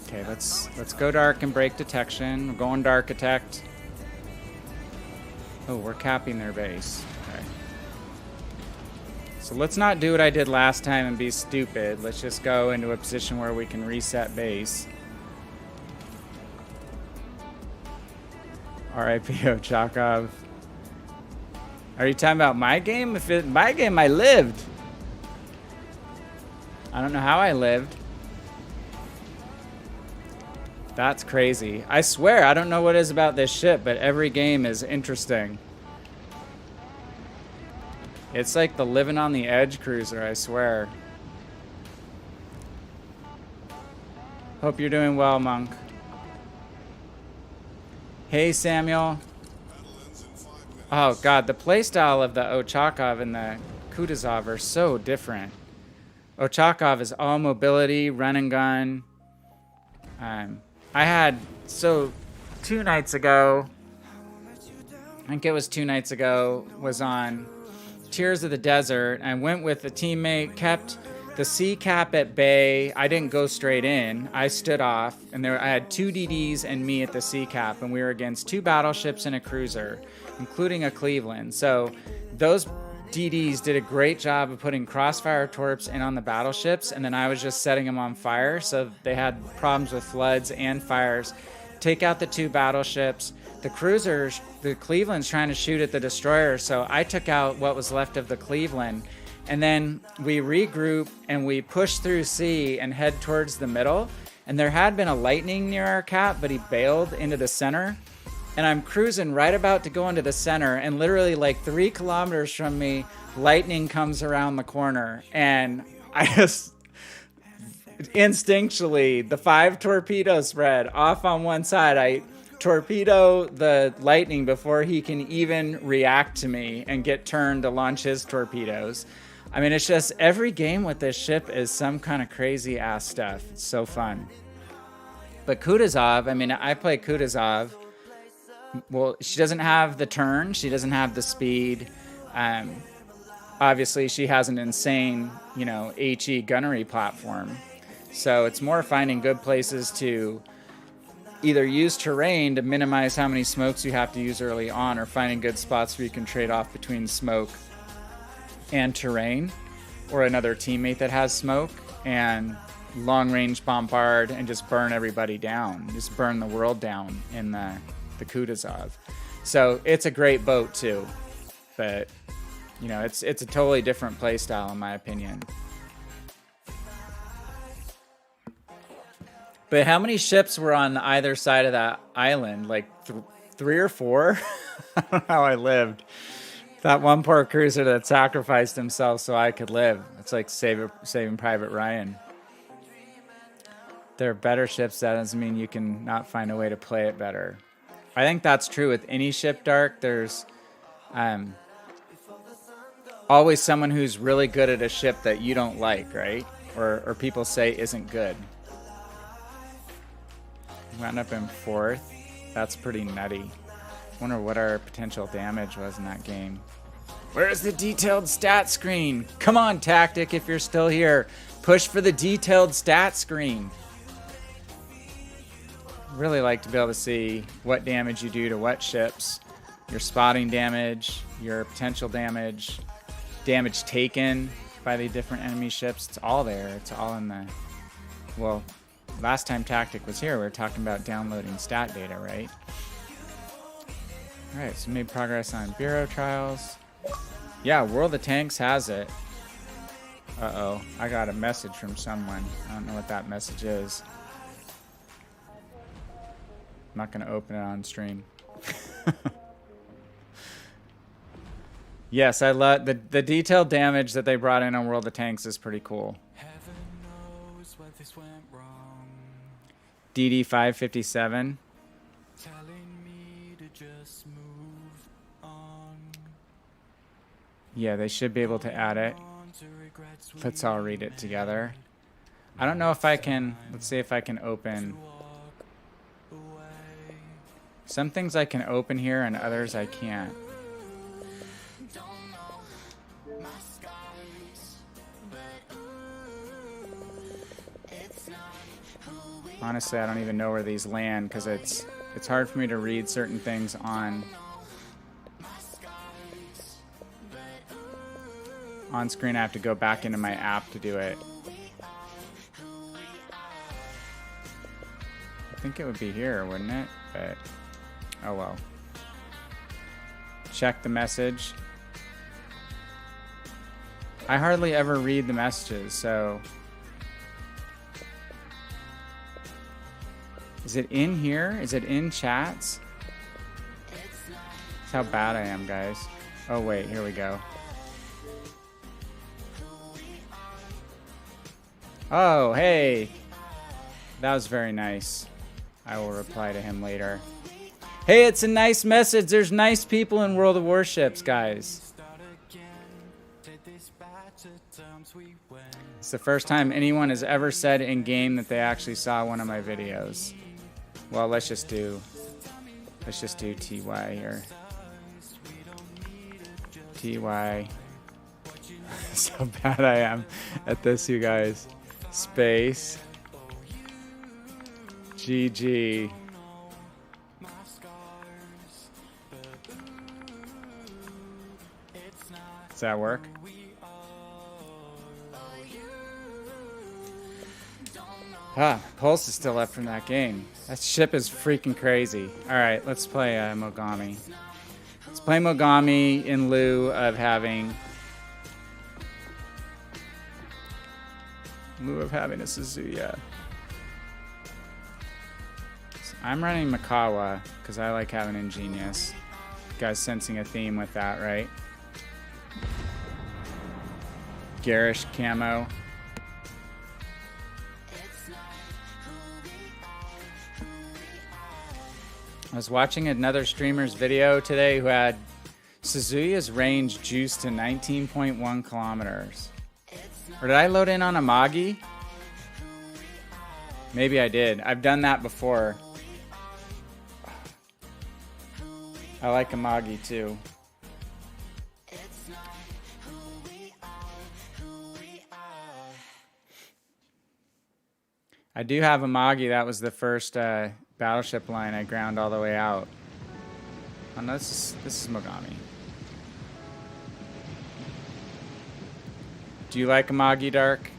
Okay, let's go dark and break detection. We're going dark detect. Oh, we're capping their base. Okay. So let's not do what I did last time and be stupid. Let's just go into a position where we can reset base. RIP Ochakov. Are you talking about my game? My game, I lived. I don't know how I lived. That's crazy. I swear, I don't know what it is about this ship, but every game is interesting. It's like the living on the edge cruiser, I swear. Hope you're doing well, Monk. Hey, Samuel. Oh, God, the playstyle of the Ochakov and the Kutuzov are so different. Ochakov is all mobility, run and gun. I had, so 2 nights ago, I think it was 2 nights ago, was on Tears of the Desert. I went with a teammate, kept the C cap at bay. I didn't go straight in. I stood off, and I had 2 DDs and me at the C cap, and we were against 2 battleships and a cruiser, including a Cleveland. So those DDs did a great job of putting crossfire torps in on the battleships, and then I was just setting them on fire, so they had problems with floods and fires. Take out the 2 battleships. The cruisers, the Cleveland's trying to shoot at the destroyer, so I took out what was left of the Cleveland, and then we regroup and we push through C and head towards the middle, and there had been a lightning near our cap, but he bailed into the center. and I'm cruising right about to go into the center, and literally like 3 kilometers from me, lightning comes around the corner, and I just instinctually, the 5 torpedo spread off on one side. I torpedo the lightning before he can even react to me and get turned to launch his torpedoes. I mean, it's just every game with this ship is some kind of crazy ass stuff. It's so fun. But Kutuzov, I mean, I play Kutuzov. Well, she doesn't have the turn. She doesn't have the speed. Obviously, she has an insane, you know, HE gunnery platform. So it's more finding good places to either use terrain to minimize how many smokes you have to use early on, or finding good spots where you can trade off between smoke and terrain, or another teammate that has smoke, and long range bombard and just burn everybody down. Just burn the world down in the Kutuzov. So it's a great boat too. But, you know, it's a totally different play style in my opinion. But how many ships were on either side of that island? Like 3 or 4? I don't know how I lived. That one poor cruiser that sacrificed himself so I could live. It's like Saving Private Ryan. There are better ships. That doesn't mean you can not find a way to play it better. I think that's true with any ship, Dark. There's always someone who's really good at a ship that you don't like, right? Or people say isn't good. Wound up in 4th. That's pretty nutty. Wonder what our potential damage was in that game. Where's the detailed stat screen? Come on, Tactic, if you're still here. Push for the detailed stat screen. Really like to be able to see what damage you do to what ships. Your spotting damage, your potential damage, damage taken by the different enemy ships. It's all there. It's all in the... Well, last time Tactic was here, we were talking about downloading stat data, right? Alright, so made progress on Bureau trials. Yeah, World of Tanks has it. Uh-oh, I got a message from someone. I don't know what that message is. I'm not going to open it on stream. Yes, I love the detailed damage that they brought in on World of Tanks is pretty cool. DD 557. Yeah, they should be able to add it. Let's all read it together. I don't know if I can. Let's see if I can open. Some things I can open here and others I can't. Honestly, I don't even know where these land because it's hard for me to read certain things on screen. I have to go back into my app to do it. I think it would be here, wouldn't it? But oh well. Check the message. I hardly ever read the messages, so is it in here? Is it in chats? That's how bad I am, guys. Oh wait, here we go. Oh, hey. That was very nice. I will reply to him later. Hey, it's a nice message. There's nice people in World of Warships, guys. It's the first time anyone has ever said in game that they actually saw one of my videos. Well, let's just do TY here. TY. That's how bad I am at this, you guys. Space. GG. Does that work? Pulse is still up from that game. That ship is freaking crazy. Alright, let's play Mogami. Let's play Mogami in lieu of having a Suzuya. I'm running Makawa because I like having Ingenious. You guys sensing a theme with that, right? Garish camo. I was watching another streamer's video today who had Suzuya's range juiced to 19.1 kilometers. Or did I load in on Amagi? Maybe I did. I've done that before. I like Amagi too. I do have Amagi. That was the first battleship line I ground all the way out. Oh no, this is Mogami. Do you like Amagi, Dark?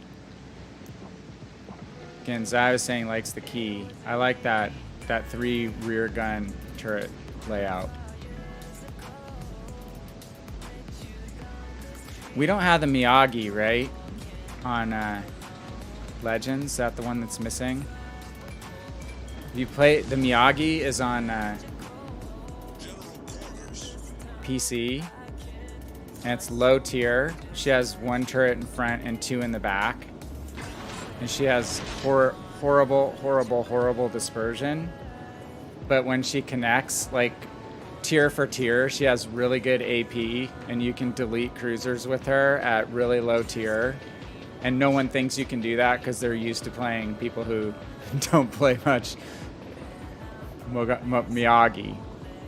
Again, Zai was saying likes the key. I like that 3 rear gun turret layout. We don't have the Miyagi, right? On Legends, is that the one that's missing? You play the Miyagi is on PC, and it's low tier. She has 1 turret in front and 2 in the back, and she has horrible dispersion. But when she connects, like tier for tier, she has really good AP, and you can delete cruisers with her at really low tier. And no one thinks you can do that because they're used to playing people who don't play much. Miyagi.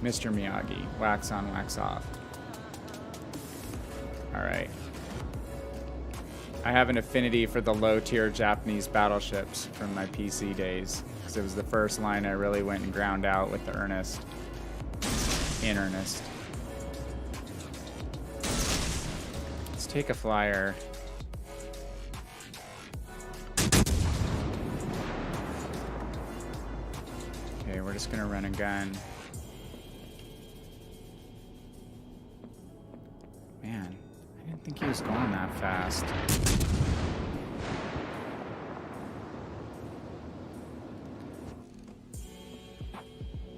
Mr. Miyagi. Wax on, wax off. Alright. I have an affinity for the low-tier Japanese battleships from my PC days. Because it was the first line I really went and ground out with the Earnest. In earnest. Let's take a flyer. Okay, we're just gonna run a gun. Man, I didn't think he was going that fast.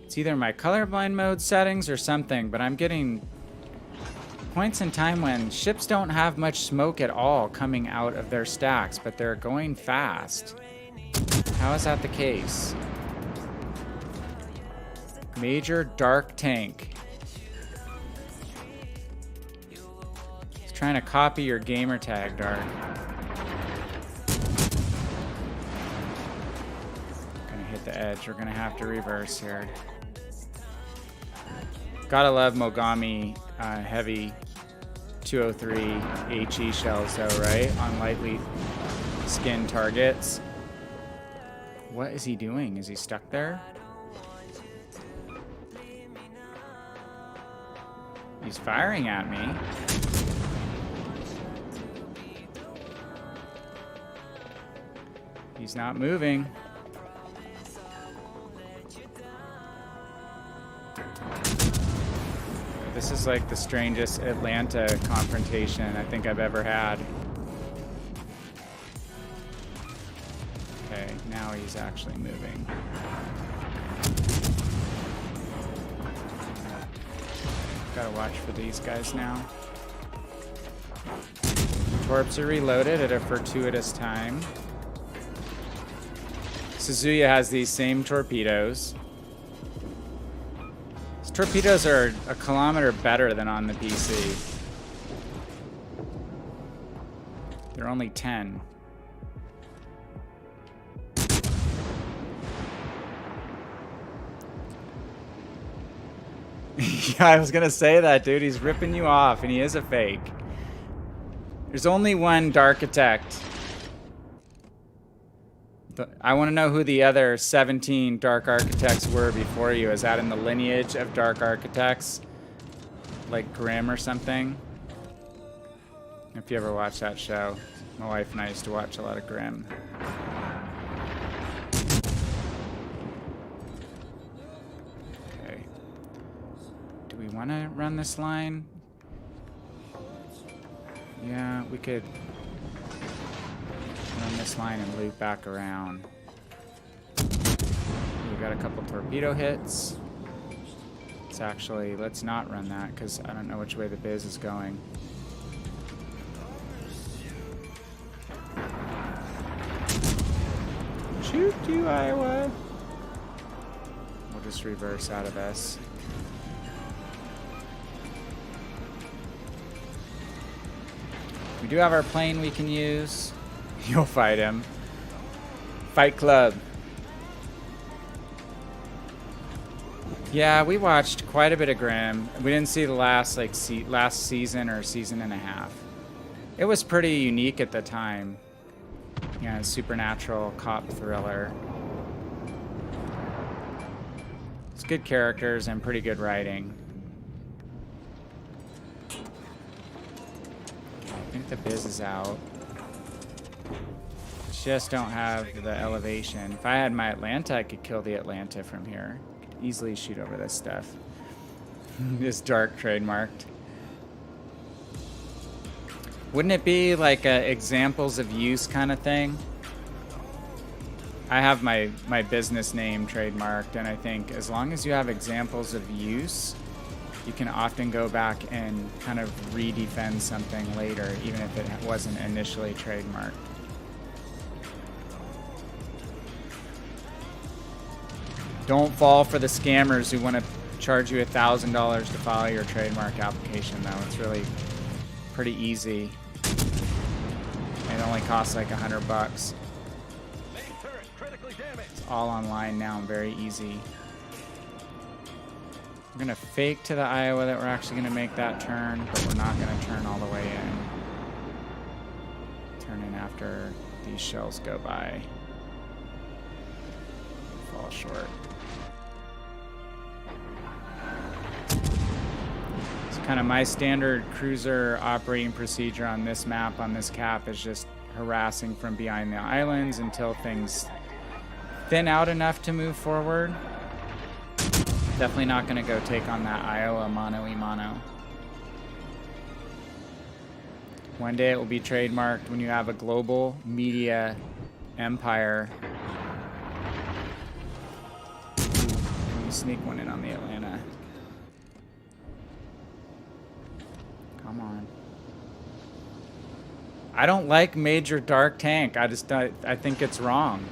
It's either my colorblind mode settings or something, but I'm getting points in time when ships don't have much smoke at all coming out of their stacks, but they're going fast. How is that the case? Major dark tank. He's trying to copy your gamer tag, Dark. Gonna hit the edge. We're gonna have to reverse here. Gotta love Mogami heavy 203 HE shells though, right? On lightly skinned targets. What is he doing? Is he stuck there? He's firing at me. He's not moving. This is like the strangest Atlanta confrontation I think I've ever had. Okay, now he's actually moving. Gotta watch for these guys now. Torps are reloaded at a fortuitous time. Suzuya has these same torpedoes. These torpedoes are a kilometer better than on the PC. They're only 10. Yeah, I was gonna say that, dude. He's ripping you off, and he is a fake. There's only one Darkitect. I want to know who the other 17 Dark Architects were before you. Is that in the lineage of Dark Architects? Like Grimm or something? If you ever watch that show. My wife and I used to watch a lot of Grimm. We want to run this line. Yeah, we could run this line and loop back around. Ooh, we got a couple torpedo hits. Let's not run that because I don't know which way the biz is going. Shoot you, Iowa. We'll just reverse out of this. We do have our plane we can use. You'll fight him. Fight Club. Yeah, we watched quite a bit of Grimm. We didn't see the last last season or season and a half. It was pretty unique at the time. Yeah, supernatural cop thriller. It's good characters and pretty good writing. I think the biz is out. Just don't have the elevation. If I had my Atlanta, I could kill the Atlanta from here. Easily shoot over this stuff. This dark trademarked. Wouldn't it be like a examples of use kind of thing? I have my business name trademarked, and I think as long as you have examples of use, you can often go back and kind of re-defend something later, even if it wasn't initially trademarked. Don't fall for the scammers who want to charge you $1,000 to file your trademark application, though. It's really pretty easy. It only costs like $100. It's all online now and very easy. We're going to fake to the Iowa that we're actually going to make that turn, but we're not going to turn all the way in. Turn in after these shells go by. Fall short. Kind of my standard cruiser operating procedure on this map, on this cap, is just harassing from behind the islands until things thin out enough to move forward. Definitely not going to go take on that Iowa mano-y-mano. One day it will be trademarked when you have a global media empire. Can you sneak one in on the Atlanta? Come on. I don't like Major Dark Tank. I think it's wrong.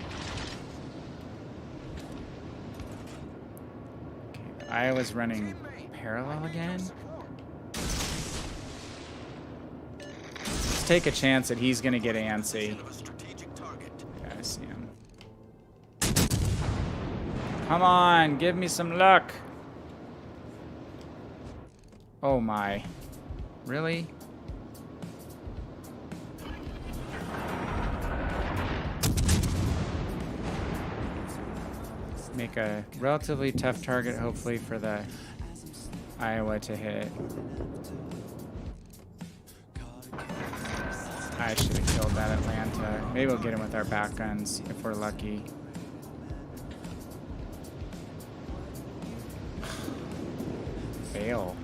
Okay, Iowa's running parallel again. Let's take a chance that he's gonna get antsy. Yeah, I see him. Come on, give me some luck. Oh my. Really? Make a relatively tough target, hopefully, for the Iowa to hit. I should have killed that Atlanta. Maybe we'll get him with our back guns if we're lucky. Fail.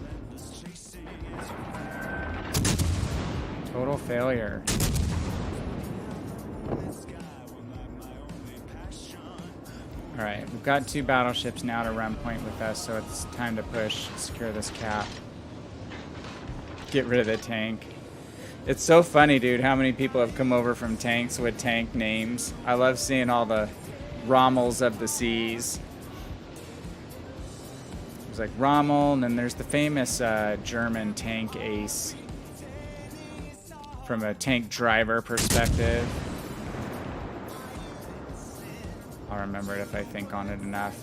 Total failure. Alright, we've got 2 battleships now to run point with us, so it's time to push, secure this cap. Get rid of the tank. It's so funny, dude, how many people have come over from tanks with tank names. I love seeing all the Rommels of the seas. There's like Rommel, and then there's the famous German tank ace. From a tank driver perspective. I'll remember it if I think on it enough.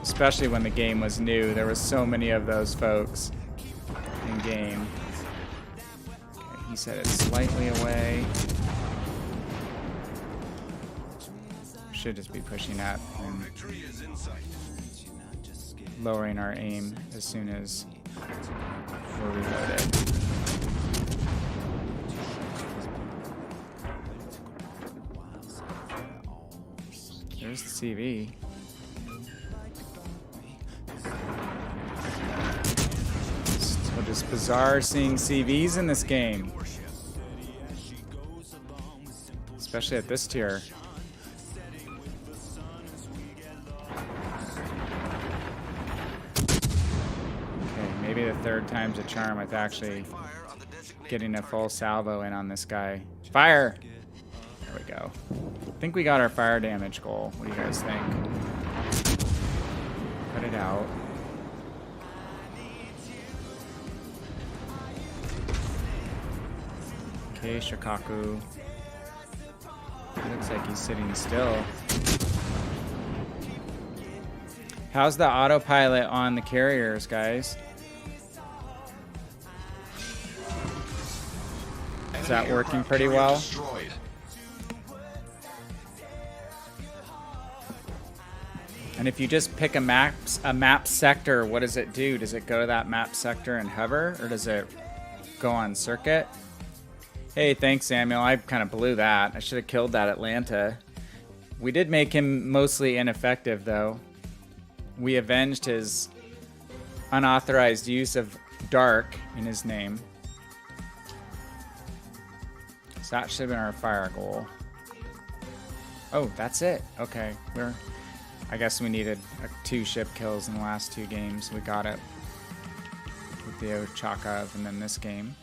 Especially when the game was new. There was so many of those folks in game. Okay, he said it's slightly away. Should just be pushing up and lowering our aim as soon as we're reloaded. There's the CV. So just bizarre seeing CVs in this game. Especially at this tier. Maybe the third time's a charm with actually getting a full salvo in on this guy. Fire! There we go. I think we got our fire damage goal. What do you guys think? Cut it out. Okay, Shikaku. Looks like he's sitting still. How's the autopilot on the carriers, guys? Is that working pretty well? And if you just pick a map sector, what does it do? Does it go to that map sector and hover, or does it go on circuit? Hey, thanks, Samuel. I kind of blew that. I should have killed that Atlanta. We did make him mostly ineffective, though. We avenged his unauthorized use of dark in his name. So that should have been our fire goal. Oh, that's it. Okay, I guess we needed 2 ship kills in the last 2 games. We got it with the Ochakov and then this game.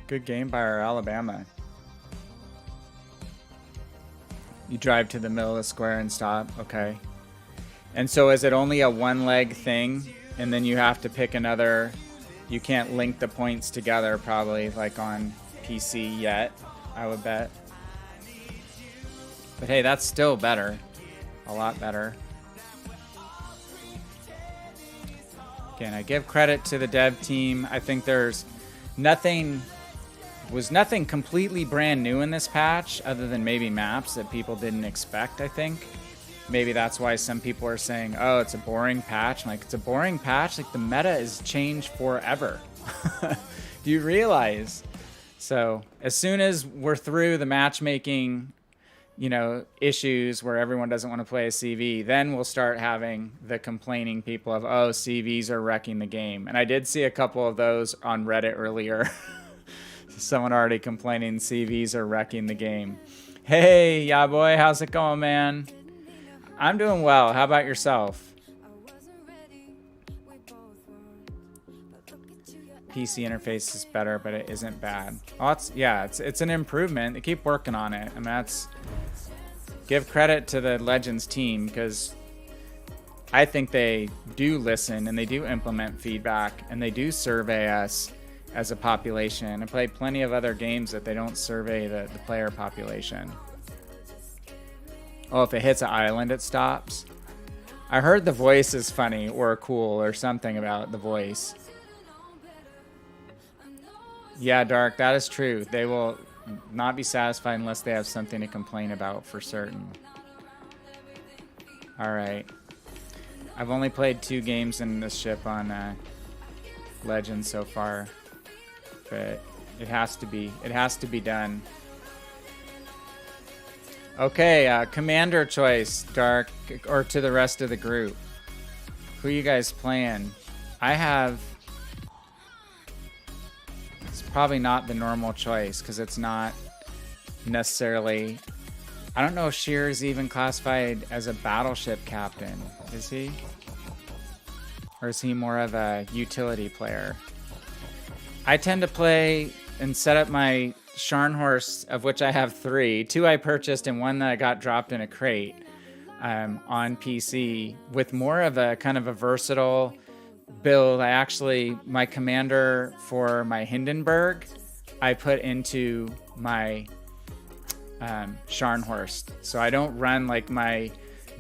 Good game by our Alabama. You drive to the middle of the square and stop. Okay. And so is it only a 1-leg thing? And then you have to pick another... You can't link the points together probably like on PC yet, I would bet. But hey, that's still better. A lot better. Again, I give credit to the dev team. I think there's nothing completely brand new in this patch other than maybe maps that people didn't expect, I think. Maybe that's why some people are saying, oh, it's a boring patch. I'm like, it's a boring patch? Like, the meta is changed forever. Do you realize? So, as soon as we're through the matchmaking, issues where everyone doesn't want to play a CV, then we'll start having the complaining people of, oh, CVs are wrecking the game. And I did see a couple of those on Reddit earlier. Someone already complaining CVs are wrecking the game. Hey, yeah, boy, how's it going, man? I'm doing well. How about yourself? PC interface is better, but it isn't bad. Oh, it's an improvement. They keep working on it. And give credit to the Legends team, because I think they do listen and they do implement feedback and they do survey us as a population. I played plenty of other games that they don't survey the player population. Oh, if it hits an island, it stops. I heard the voice is funny or cool or something about the voice. Yeah, Dark, that is true. They will not be satisfied unless they have something to complain about for certain. Alright. I've only played 2 games in this ship on Legends so far. But it has to be done. Okay, commander choice, Dark, or to the rest of the group. Who you guys playing? It's probably not the normal choice because it's not necessarily... I don't know if Shear's even classified as a battleship captain. Is he? Or is he more of a utility player? I tend to play and set up my Scharnhorst, of which I have 3. 2 I purchased and 1 that I got dropped in a crate on PC with more of a kind of a versatile build. My commander for my Hindenburg, I put into my Scharnhorst. So I don't run like my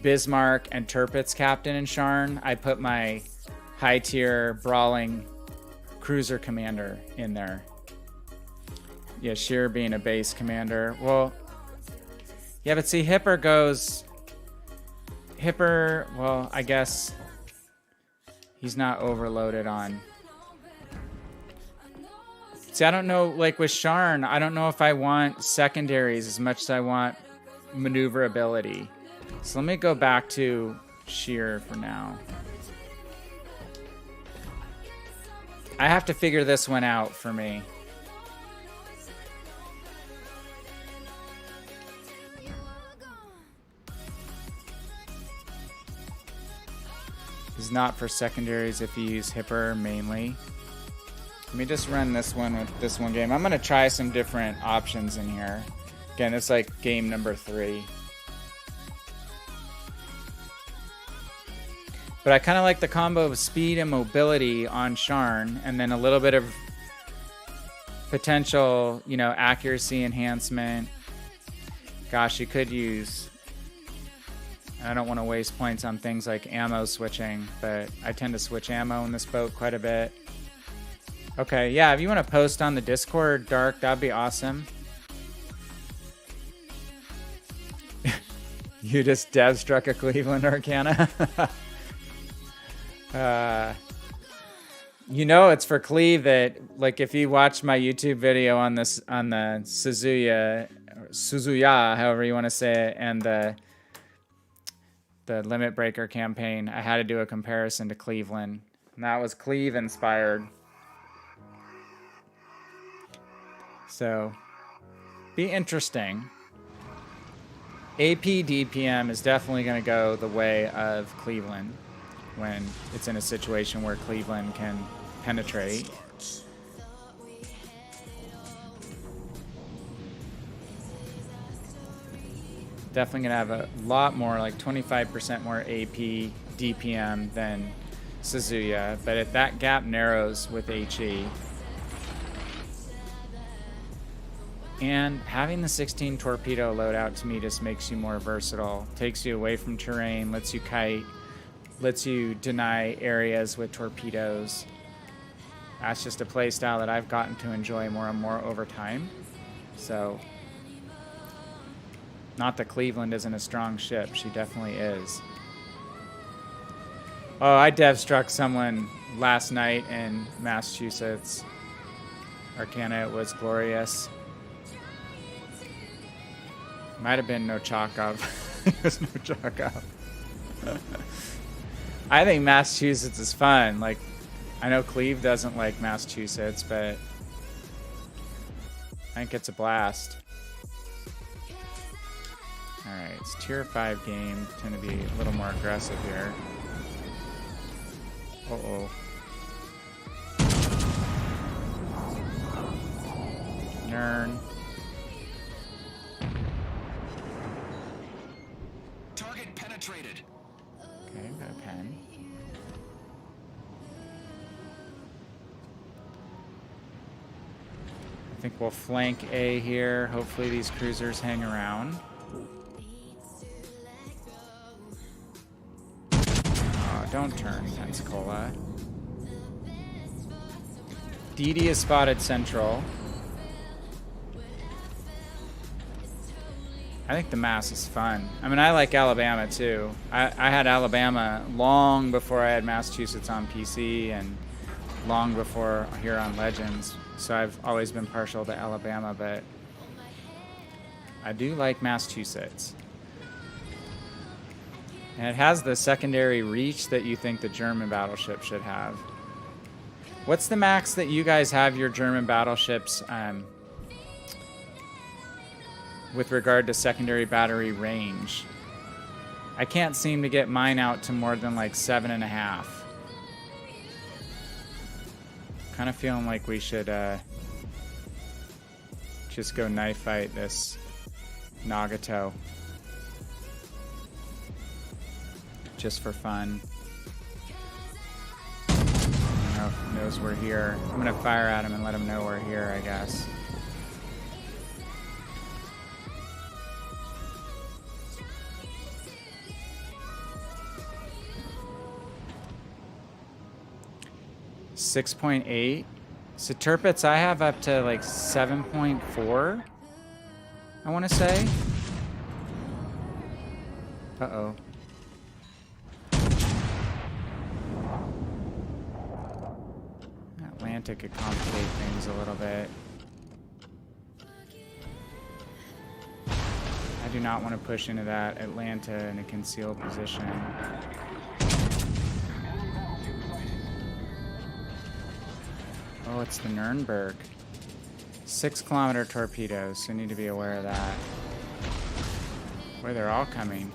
Bismarck and Tirpitz captain in Scharn. I put my high tier brawling cruiser commander in there. Yeah, Sheer being a base commander. Well, yeah, but see, well, I guess he's not overloaded on. See, I don't know, like with Sharn, I don't know if I want secondaries as much as I want maneuverability. So let me go back to Sheer for now. I have to figure this one out for me. is not for secondaries if you use Hipper mainly. Let me just run this one with this one game. I'm going to try some different options in here. Again, it's like game number 3. But I kind of like the combo of speed and mobility on Sharn, and then a little bit of potential, you know, accuracy enhancement. Gosh, you could use... I don't want to waste points on things like ammo switching, but I tend to switch ammo in this boat quite a bit. Okay, yeah, if you want to post on the Discord, Dark, that'd be awesome. You just dev struck a Cleveland Arcana. You know it's for Cleve that, like, if you watch my YouTube video on this, on the Suzuya, however you want to say it, and the Limit Breaker campaign, I had to do a comparison to Cleveland. And that was Cleve inspired. So, be interesting. AP DPM is definitely going to go the way of Cleveland when it's in a situation where Cleveland can penetrate. Definitely going to have a lot more, like 25% more AP DPM than Suzuya, but if that gap narrows with HE. And having the 16 torpedo loadout to me just makes you more versatile. Takes you away from terrain, lets you kite, lets you deny areas with torpedoes. That's just a play style that I've gotten to enjoy more and more over time. So, not that Cleveland isn't a strong ship, she definitely is. Oh, I dev struck someone last night in Massachusetts. Arcana, it was glorious. Might have been Ochakov. It was Ochakov. I think Massachusetts is fun. Like, I know Cleve doesn't like Massachusetts, but I think it's a blast. Alright, it's tier 5 game. Tend to be a little more aggressive here. Uh-oh. Nern. Target penetrated. Okay, got a pen. I think we'll flank A here. Hopefully these cruisers hang around. Oh, don't turn, Pensacola. DD is spotted central. I think the Mass is fun. I mean, I like Alabama too. I had Alabama long before I had Massachusetts on PC and long before here on Legends. So I've always been partial to Alabama, but I do like Massachusetts. And it has the secondary reach that you think the German battleship should have. What's the max that you guys have your German battleships with regard to secondary battery range? I can't seem to get mine out to more than like 7.5. Kind of feeling like we should just go knife fight this Nagato. Just for fun. I don't know if he knows we're here. I'm gonna fire at him and let him know we're here, I guess. .8. Saturpits I have up to like 7.4. I want to say. Uh-oh. Atlantic could complicate things a little bit. I do not want to push into that Atlanta in a concealed position. Oh, it's the Nuremberg. 6-kilometer torpedoes, so you need to be aware of that. Boy, they're all coming.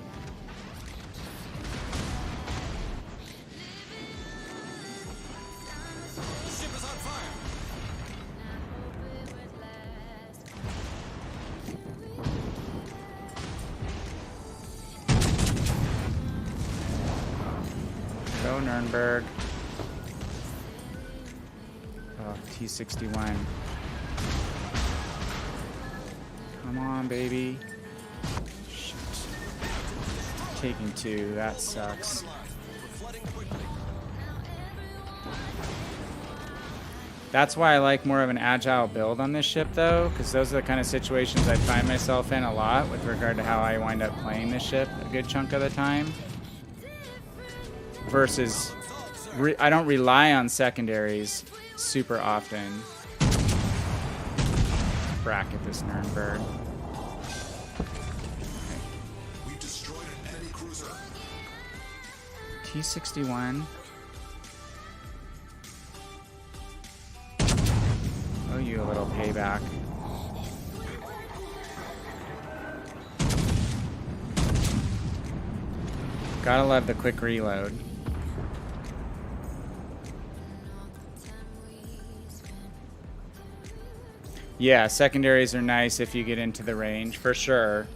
Nuremberg. Oh, T-61. Come on, baby. Shoot. Taking 2. That sucks. That's why I like more of an agile build on this ship, though, because those are the kind of situations I find myself in a lot with regard to how I wind up playing this ship a good chunk of the time. Versus, I don't rely on secondaries super often. Bracket this Nuremberg. We've destroyed an enemy cruiser. T-61. Oh, you a little payback. Gotta love the quick reload. Yeah, secondaries are nice if you get into the range, for sure.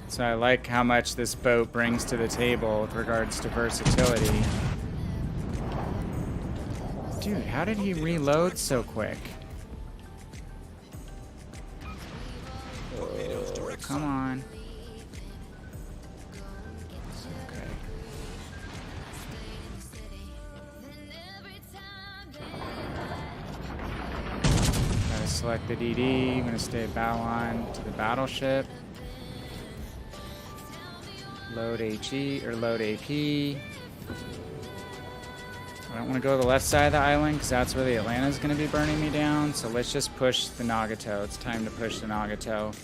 So I like how much this boat brings to the table with regards to versatility. Dude, how did he reload so quick? Oh, come on. Okay. Gotta select the DD. I'm gonna stay bow on to the battleship. Load HE or load AP. I don't want to go to the left side of the island because that's where the Atlanta is going to be burning me down. So let's just push the Nagato. It's time to push the Nagato.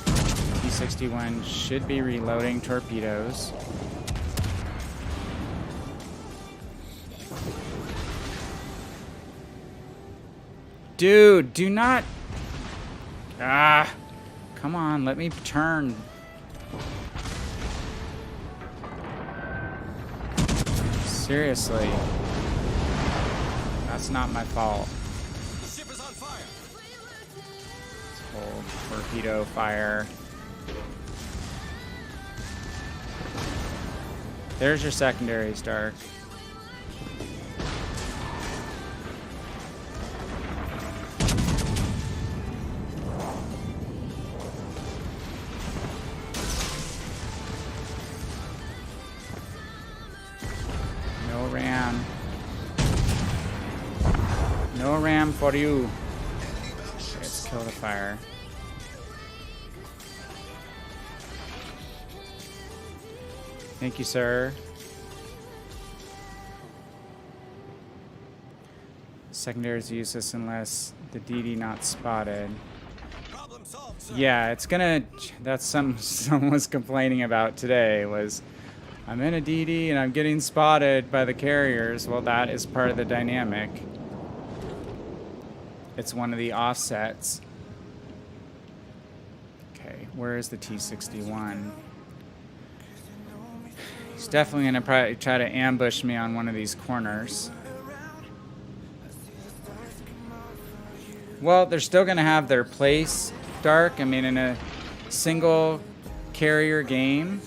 T-61 should be reloading torpedoes. Dude, do not... Ah... Come on, let me turn. Seriously. That's not my fault. The ship is on fire. Let's hold torpedo fire. There's your secondaries, Dark. No ram for you. Okay, let's kill the fire. Thank you, sir. Secondary is useless unless the DD not spotted. Problem solved, sir. Yeah, it's gonna... That's someone was complaining about today was... I'm in a DD and I'm getting spotted by the carriers. Well, that is part of the dynamic. It's one of the offsets. Okay, where is the T-61? He's definitely going to probably try to ambush me on one of these corners. Well, they're still going to have their place, Dark. I mean, in a single carrier game,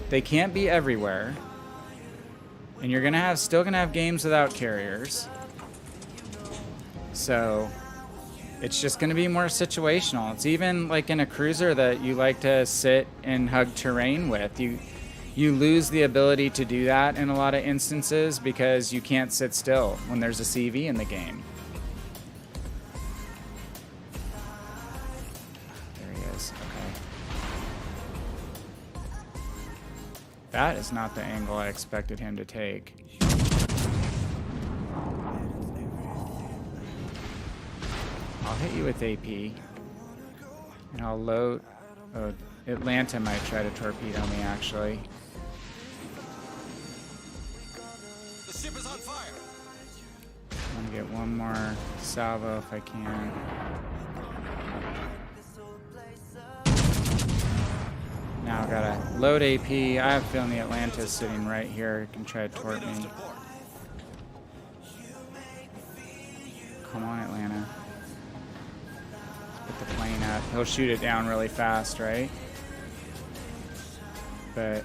they can't be everywhere. And you're going to have still going to have games without carriers. So it's just going to be more situational. It's even like in a cruiser that you like to sit and hug terrain with. You lose the ability to do that in a lot of instances because you can't sit still when there's a CV in the game. There he is. Okay. That is not the angle I expected him to take. I'll hit you with AP. And I'll load... Oh, Atlanta might try to torpedo me, actually. The ship is on fire. I'm gonna get one more salvo if I can. Now I gotta load AP. I have a feeling the Atlanta's sitting right here. It can try to tort me. Come on, Atlanta. he'll shoot it down really fast, right? But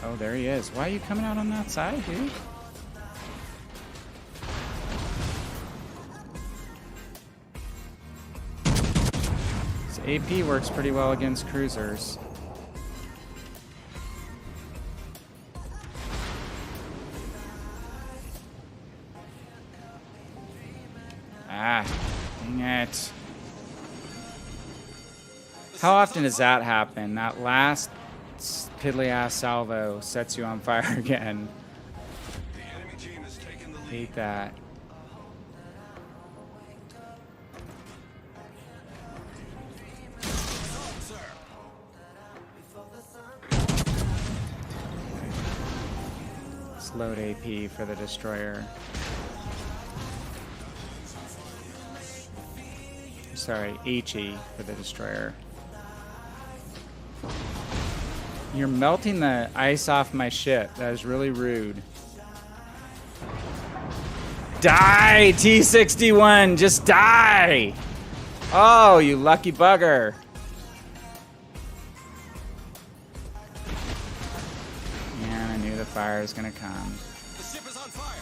oh, there he is. Why are you coming out on that side, dude? This AP works pretty well against cruisers. Ah, dang it. How often does that happen? That last piddly ass salvo sets you on fire again. The enemy team has taken the lead. Hate that. Sir. Let's load AP for the destroyer. Sorry, HE for the destroyer. You're melting the ice off my ship. That is really rude. Die, T-61! Just die! Oh, you lucky bugger. Yeah, I knew the fire was gonna come. The ship is on fire.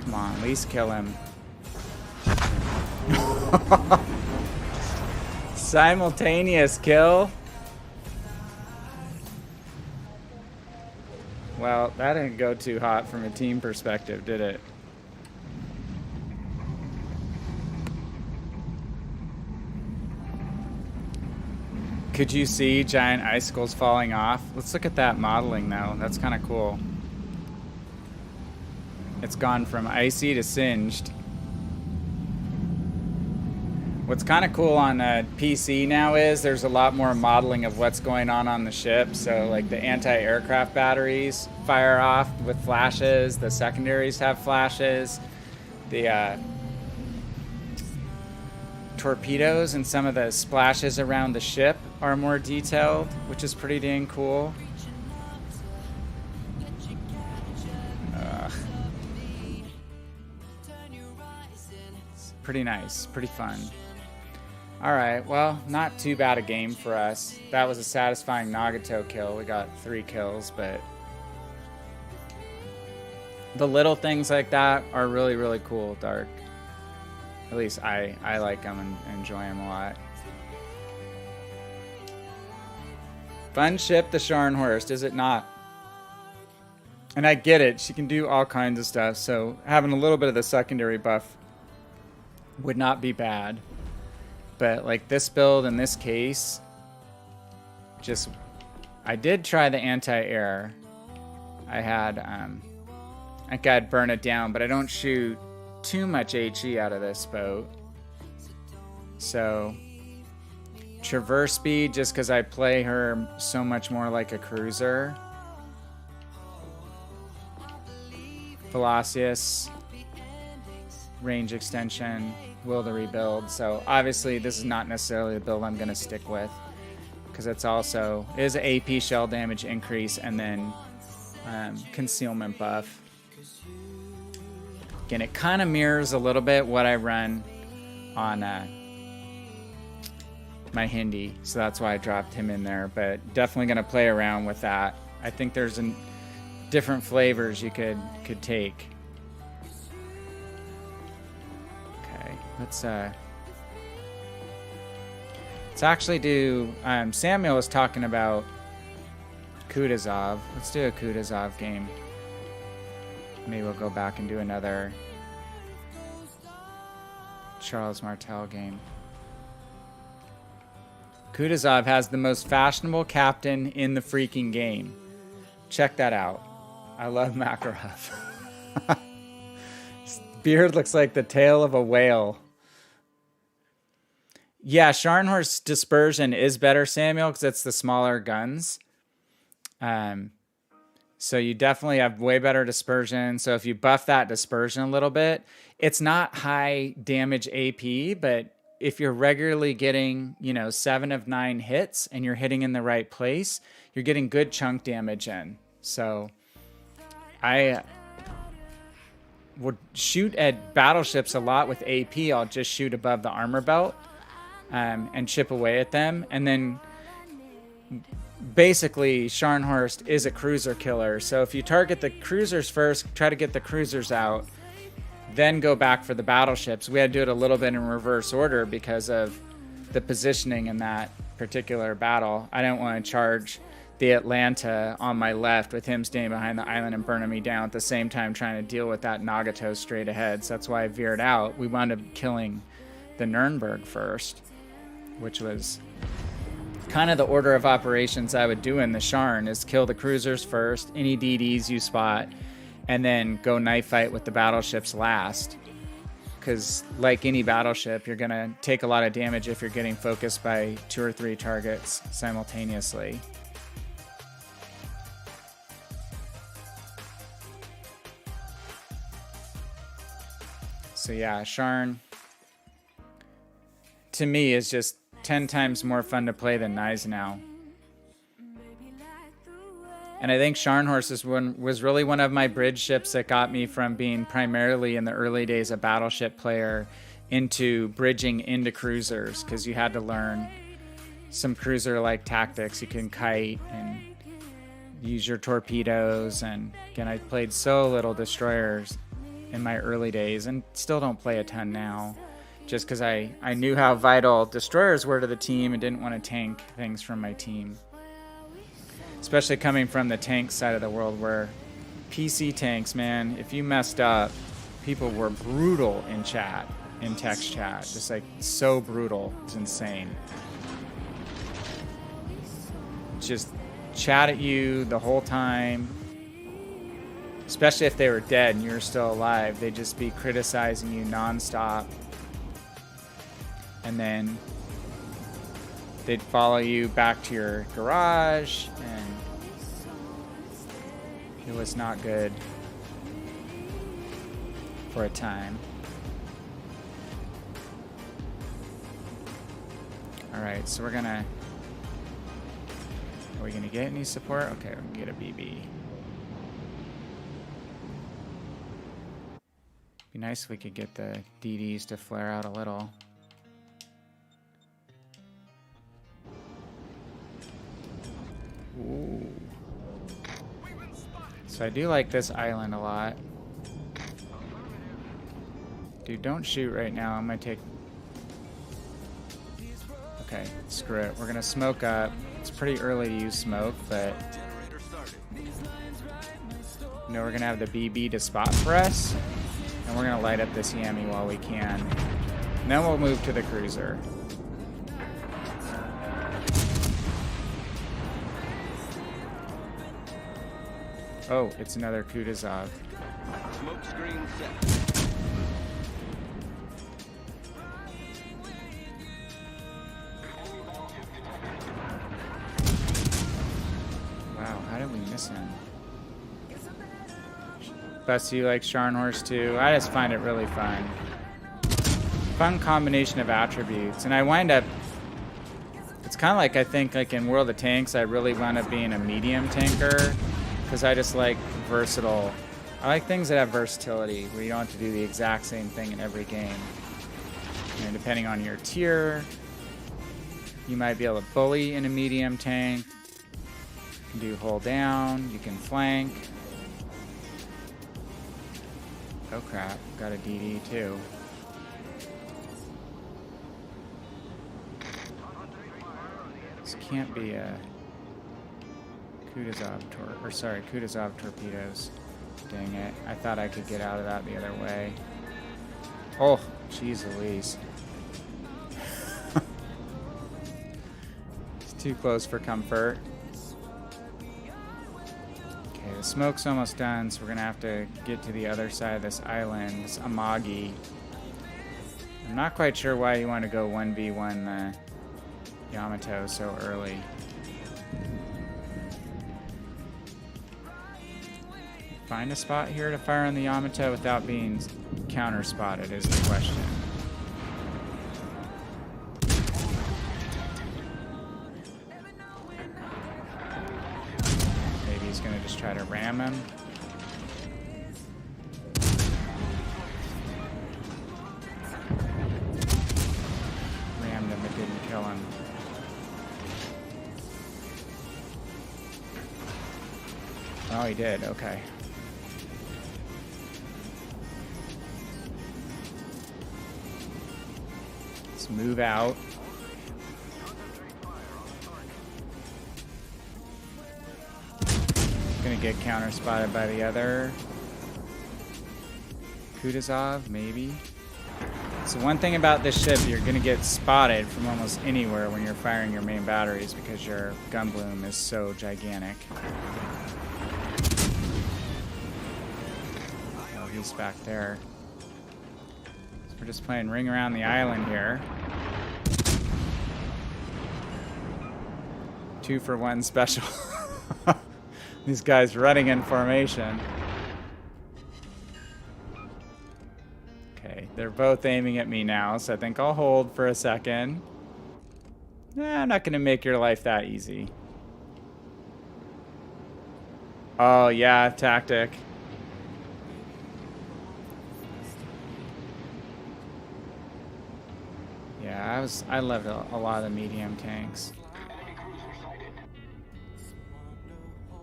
Come on, at least kill him. Simultaneous kill. Well, that didn't go too hot from a team perspective, did it? Could you see giant icicles falling off? Let's look at that modeling though. That's kind of cool. It's gone from icy to singed. What's kind of cool on PC now is there's a lot more modeling of what's going on the ship. So like the anti-aircraft batteries fire off with flashes. The secondaries have flashes. The torpedoes and some of the splashes around the ship are more detailed, which is pretty dang cool. It's pretty nice, pretty fun. Alright, well, not too bad a game for us. That was a satisfying Nagato kill. We got 3 kills, but the little things like that are really, really cool, Dark. At least I like them and enjoy them a lot. Fun ship, the Scharnhorst, is it not? And I get it. She can do all kinds of stuff, so having a little bit of the secondary buff would not be bad. But like this build in this case, just I did try the anti-air. I had I think I'd burn it down, but I don't shoot too much HE out of this boat. So traverse speed, just because I play her so much more like a cruiser. Velocious, range extension, will to rebuild. So obviously this is not necessarily the build I'm going to stick with, because it's also is an AP shell damage increase and then concealment buff. Again, it kind of mirrors a little bit what I run on my Hindi, so that's why I dropped him in there, but definitely going to play around with that. I think there's different flavors you could take. Let's actually do, Samuel was talking about Kutuzov. Let's do a Kutuzov game. Maybe we'll go back and do another Charles Martel game. Kutuzov has the most fashionable captain in the freaking game. Check that out. I love Makarov. His beard looks like the tail of a whale. Yeah, Scharnhorst dispersion is better, Samuel, because it's the smaller guns. So you definitely have way better dispersion. So if you buff that dispersion a little bit, it's not high damage AP, but if you're regularly getting, 7 of 9 hits and you're hitting in the right place, you're getting good chunk damage in. So I would shoot at battleships a lot with AP. I'll just shoot above the armor belt and chip away at them. And then basically Scharnhorst is a cruiser killer. So if you target the cruisers first, try to get the cruisers out, then go back for the battleships. We had to do it a little bit in reverse order because of the positioning in that particular battle. I didn't want to charge the Atlanta on my left with him staying behind the island and burning me down at the same time trying to deal with that Nagato straight ahead. So that's why I veered out. We wound up killing the Nuremberg first, which was kind of the order of operations I would do in the Sharn, is kill the cruisers first, any DDs you spot, and then go knife fight with the battleships last. Because like any battleship, you're going to take a lot of damage if you're getting focused by 2 or 3 targets simultaneously. So yeah, Sharn, to me, is just 10 times more fun to play than Gneisenau. And I think Scharnhorst was really one of my bridge ships that got me from being primarily in the early days a battleship player into bridging into cruisers, because you had to learn some cruiser-like tactics. You can kite and use your torpedoes. And again, I played so little destroyers in my early days and still don't play a ton now, just because I knew how vital destroyers were to the team and didn't want to tank things from my team. Especially coming from the tank side of the world, where PC tanks, man, if you messed up, people were brutal in chat, in text chat. Just like so brutal. It's insane. Just chat at you the whole time. Especially if they were dead and you're still alive, they'd just be criticizing you nonstop. And then they'd follow you back to your garage, and it was not good for a time. Alright, so we're gonna... Are we gonna get any support? Okay, we can get a BB. Be nice if we could get the DDs to flare out a little. Ooh. So I do like this island a lot. Dude, don't shoot right now. I'm gonna take... Okay, screw it. We're gonna smoke up. It's pretty early to use smoke, but... You know, we're gonna have the BB to spot for us. And we're gonna light up this Yami while we can. And then we'll move to the cruiser. Oh, it's another Kutuzov. Smoke screen set. Wow, how did we miss him? Best you like Scharnhorst too. I just find it really fun. Fun combination of attributes. And I wind up... It's kind of like, I think, like in World of Tanks, I really wound up being a medium tanker. Because I just like versatile. I like things that have versatility, where you don't have to do the exact same thing in every game. And depending on your tier, you might be able to bully in a medium tank. You can do hold down, you can flank. Oh crap, got a DD too. This can't be a... Kutuzov torpedoes. Dang it. I thought I could get out of that the other way. Oh, jeez Louise. It's too close for comfort. Okay, the smoke's almost done, so we're gonna have to get to the other side of this island, this Amagi. I'm not quite sure why you want to go 1v1 Yamato so early. Find a spot here to fire on the Yamato without being counter-spotted is the question. Maybe he's going to just try to ram him. Oh, he did. Okay. Let's move out. Gonna get counter spotted by the other. Kutuzov, maybe. So one thing about this ship, you're gonna get spotted from almost anywhere when you're firing your main batteries because your gun bloom is so gigantic. Oh, he's back there. So we're just playing ring around the island here. 2-for-1 special. These guys running in formation. Okay, they're both aiming at me now, so I think I'll hold for a second. Nah, I'm not gonna make your life that easy. Oh yeah, tactic. Yeah, I loved a lot of the medium tanks.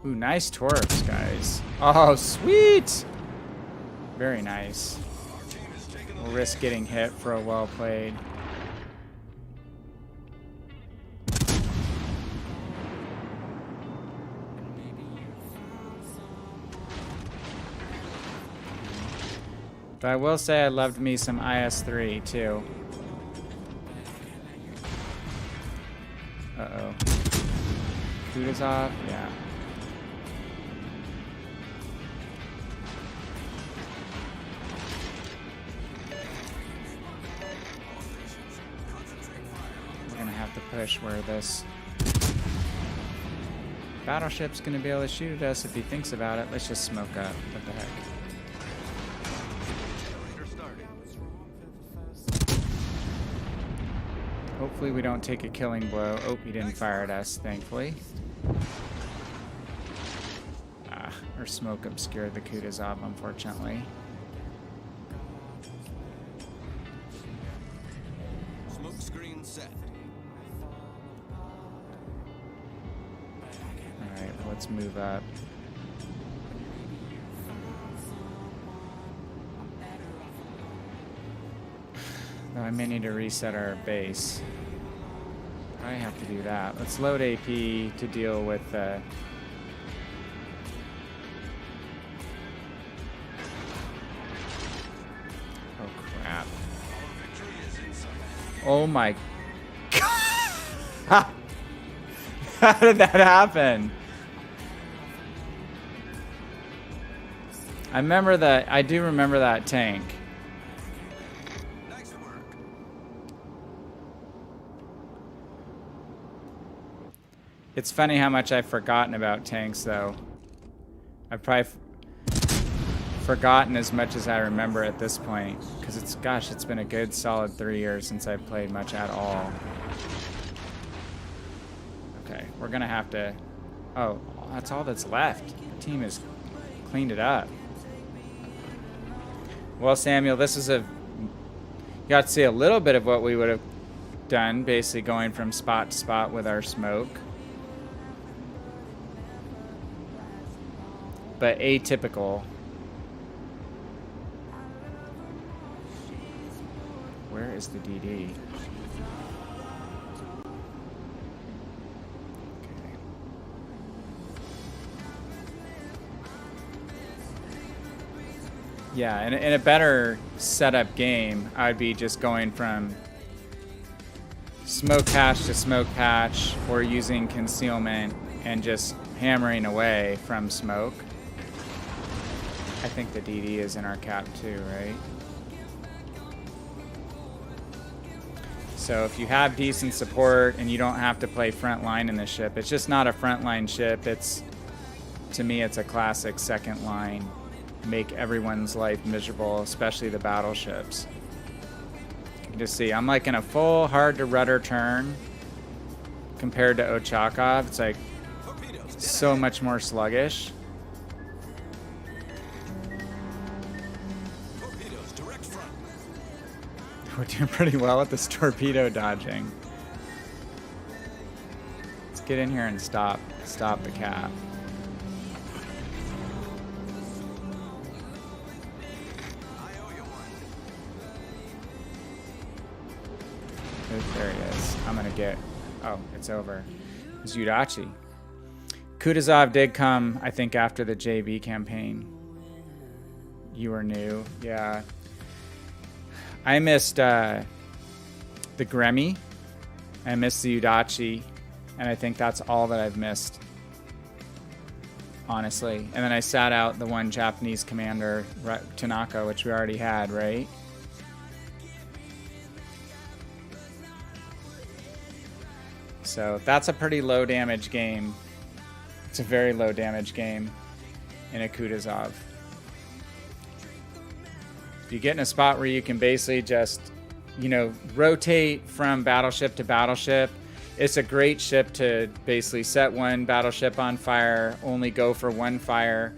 Ooh, nice torps, guys. Oh, sweet! Very nice. We'll risk getting hit for a well played. But I will say I loved me some IS-3 too. Uh-oh. Kutuzov? Yeah. We're gonna have to push where this battleship's gonna be able to shoot at us if he thinks about it. Let's just smoke up. What the heck? Hopefully we don't take a killing blow. Oh, he didn't fire at us, thankfully. Our smoke obscured the Kutuzov, unfortunately. Smoke screen set. Alright, let's move up. Though I may need to reset our base. I have to do that. Let's load AP to deal with oh crap. Oh my god. How did that happen? I do remember that tank. It's funny how much I've forgotten about tanks, though. I've probably forgotten as much as I remember at this point. Because it's been a good solid 3 years since I've played much at all. Okay, we're gonna have to... Oh, that's all that's left. The team has cleaned it up. Well, Samuel, this is you got to see a little bit of what we would have done, basically going from spot to spot with our smoke. But atypical. Where is the DD? Okay. Yeah, in a better setup game, I'd be just going from smoke patch to smoke patch or using concealment and just hammering away from smoke. I think the DD is in our cap too, right? So if you have decent support and you don't have to play front line in this ship, it's just not a frontline ship. To me, it's a classic second line. Make everyone's life miserable, especially the battleships. You can just see, I'm like in a full hard to rudder turn compared to Ochakov. It's like so much more sluggish. We're doing pretty well with this torpedo dodging. Let's get in here and stop the cap. because I'm going to get... Oh, it's over. It's Yudachi. Kutuzov did come, I think, after the JV campaign. You were new. Yeah. I missed the Gremmy. I missed the Yudachi. And I think that's all that I've missed. Honestly. And then I sat out the one Japanese commander, Tanaka, which we already had, right? So that's a pretty low damage game. It's a very low damage game in a Kutuzov. You get in a spot where you can basically just, you know, rotate from battleship to battleship. It's a great ship to basically set one battleship on fire, only go for one fire,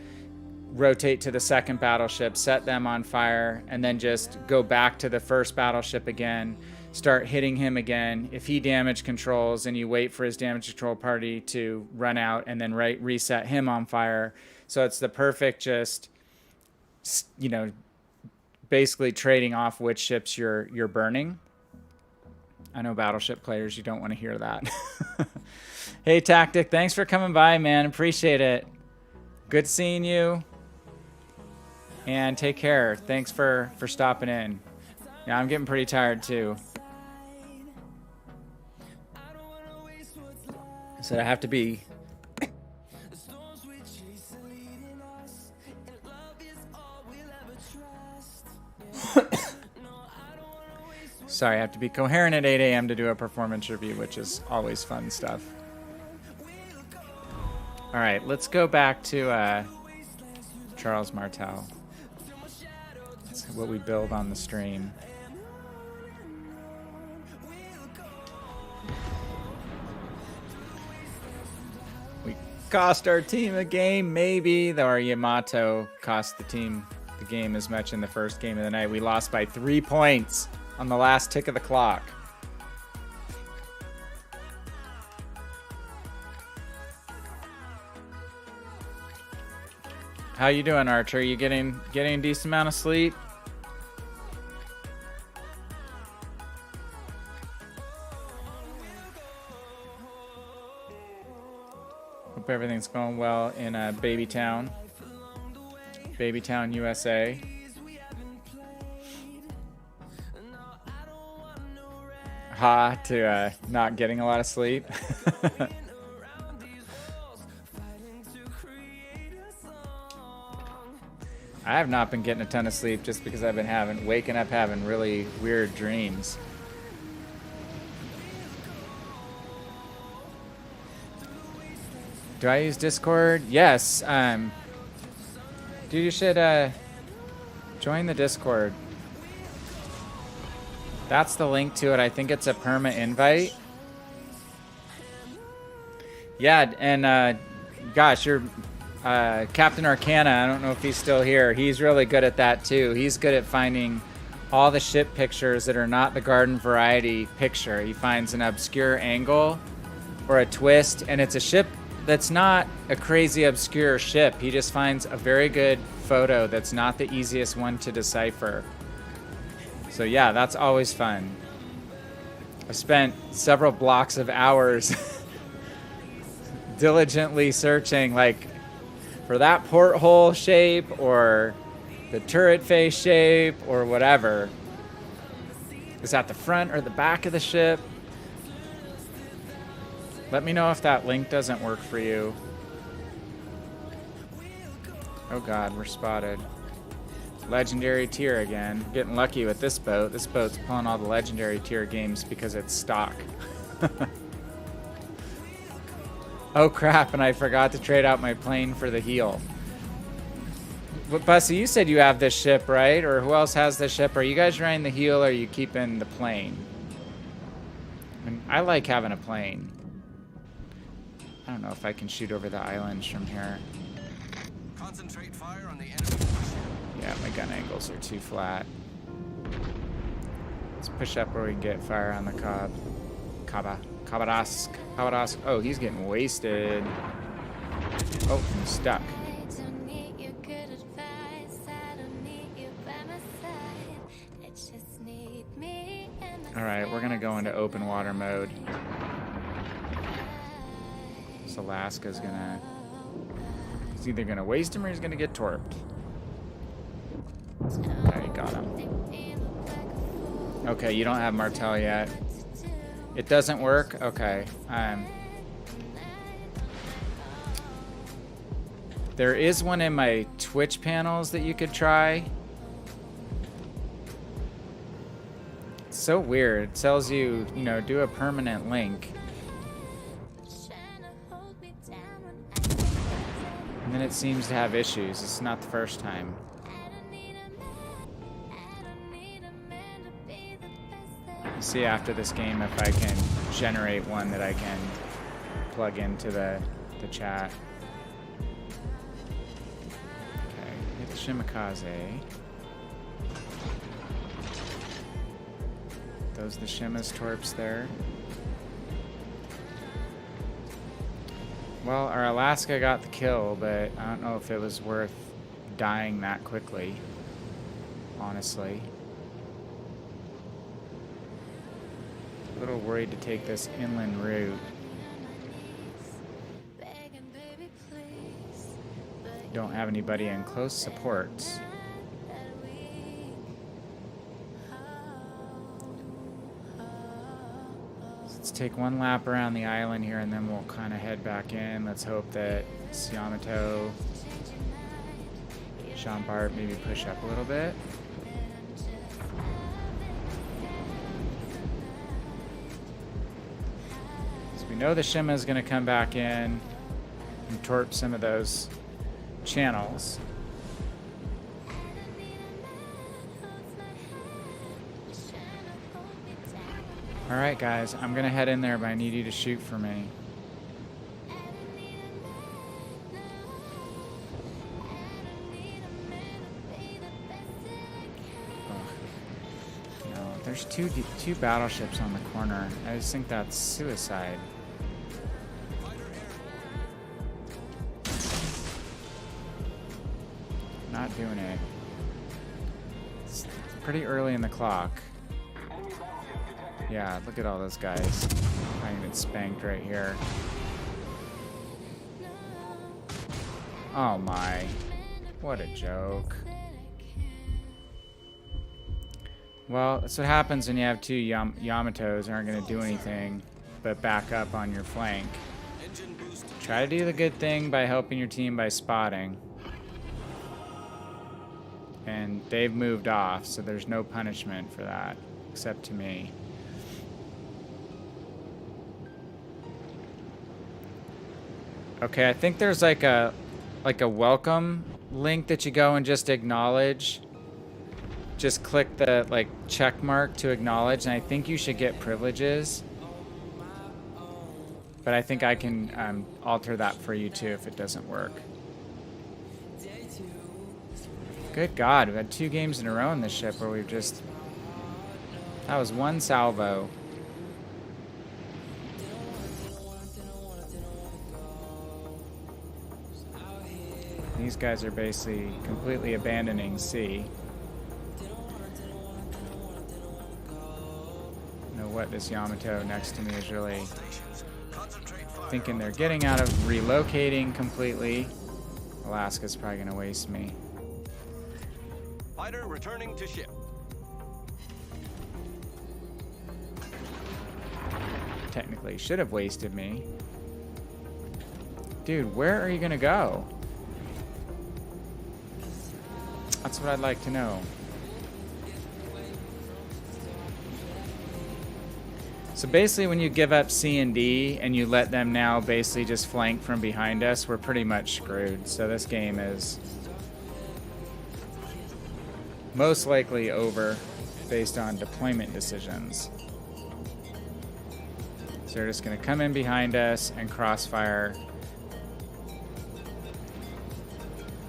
rotate to the second battleship, set them on fire, and then just go back to the first battleship again, start hitting him again. If he damage controls, and you wait for his damage control party to run out and then reset him on fire. So it's the perfect just, you know, basically trading off which ships you're burning. I know battleship players, you don't want to hear that. Hey Tactic, thanks for coming by, man. Appreciate it. Good seeing you. And take care. Thanks for stopping in. Yeah, I'm getting pretty tired too. So I have to be sorry, I have to be coherent at 8 a.m. to do a performance review, which is always fun stuff. All right, let's go back to Charles Martel. That's what we build on the stream. We cost our team a game, maybe. Though our Yamato cost the team the game as much in the first game of the night. We lost by 3 points on the last tick of the clock. How you doing, Archer? You getting a decent amount of sleep? Hope everything's going well in Babytown, USA. Ha to not getting a lot of sleep. I have not been getting a ton of sleep just because I've been waking up having really weird dreams. Do I use Discord? Yes. Dude, you should join the Discord. That's the link to it. I think it's a perma invite. Yeah, and gosh, you're Captain Arcana. I don't know if he's still here. He's really good at that too. He's good at finding all the ship pictures that are not the garden variety picture. He finds an obscure angle or a twist, and it's a ship that's not a crazy obscure ship. He just finds a very good photo that's not the easiest one to decipher. So yeah, that's always fun. I've spent several blocks of hours diligently searching, like, for that porthole shape or the turret face shape or whatever. Is that the front or the back of the ship? Let me know if that link doesn't work for you. Oh god, we're spotted. Legendary tier again. Getting lucky with this boat. This boat's pulling all the legendary tier games because it's stock. Oh crap, and I forgot to trade out my plane for the heel. But Bussy, you said you have this ship, right? Or who else has this ship? Are you guys running the heel or are you keeping the plane? I mean, I like having a plane. I don't know if I can shoot over the islands from here. Concentrate fire on the enemy. Yeah, my gun angles are too flat. Let's push up where we can get fire on the Cobb. Kabarask. Oh, he's getting wasted. Oh, I'm stuck. Alright, we're gonna go into open water mode. So Alaska's gonna... He's either gonna waste him or he's gonna get torped. Okay, got him. Okay, you don't have Martel yet. It doesn't work? Okay. There is one in my Twitch panels that you could try. It's so weird. It tells you, you know, do a permanent link. And then it seems to have issues. It's not the first time. See after this game if I can generate one that I can plug into the chat. Okay, hit the Shimakaze. Those the Shimas torps there. Well, our Alaska got the kill, but I don't know if it was worth dying that quickly, honestly. A little worried to take this inland route. Don't have anybody in close supports. Let's take one lap around the island here and then we'll kind of head back in. Let's hope that Yamato, Jean-Bart maybe push up a little bit. We know the Shima is going to come back in and torp some of those channels. Alright guys, I'm going to head in there, but I need you to shoot for me. No, there's two battleships on the corner. I just think that's suicide. Not doing it. It's pretty early in the clock. Yeah, look at all those guys. I can get spanked right here. Oh my. What a joke. Well, that's what happens when you have two Yamatos aren't going to do anything but back up on your flank. Try to do the good thing by helping your team by spotting. And they've moved off, so there's no punishment for that, except to me. Okay, I think there's like a welcome link that you go and just acknowledge. Just click the like check mark to acknowledge, and I think you should get privileges. But I think I can alter that for you too if it doesn't work. Good God, we've had 2 games in a row in this ship where we've just... That was one salvo. These guys are basically completely abandoning C. You know what, this Yamato next to me is really thinking they're getting out of relocating completely. Alaska's probably going to waste me. Fighter returning to ship. Technically should have wasted me. Dude, where are you gonna go? That's what I'd like to know. So basically when you give up C and D and you let them now basically just flank from behind us, we're pretty much screwed. So this game is most likely over based on deployment decisions. So they're just going to come in behind us and crossfire.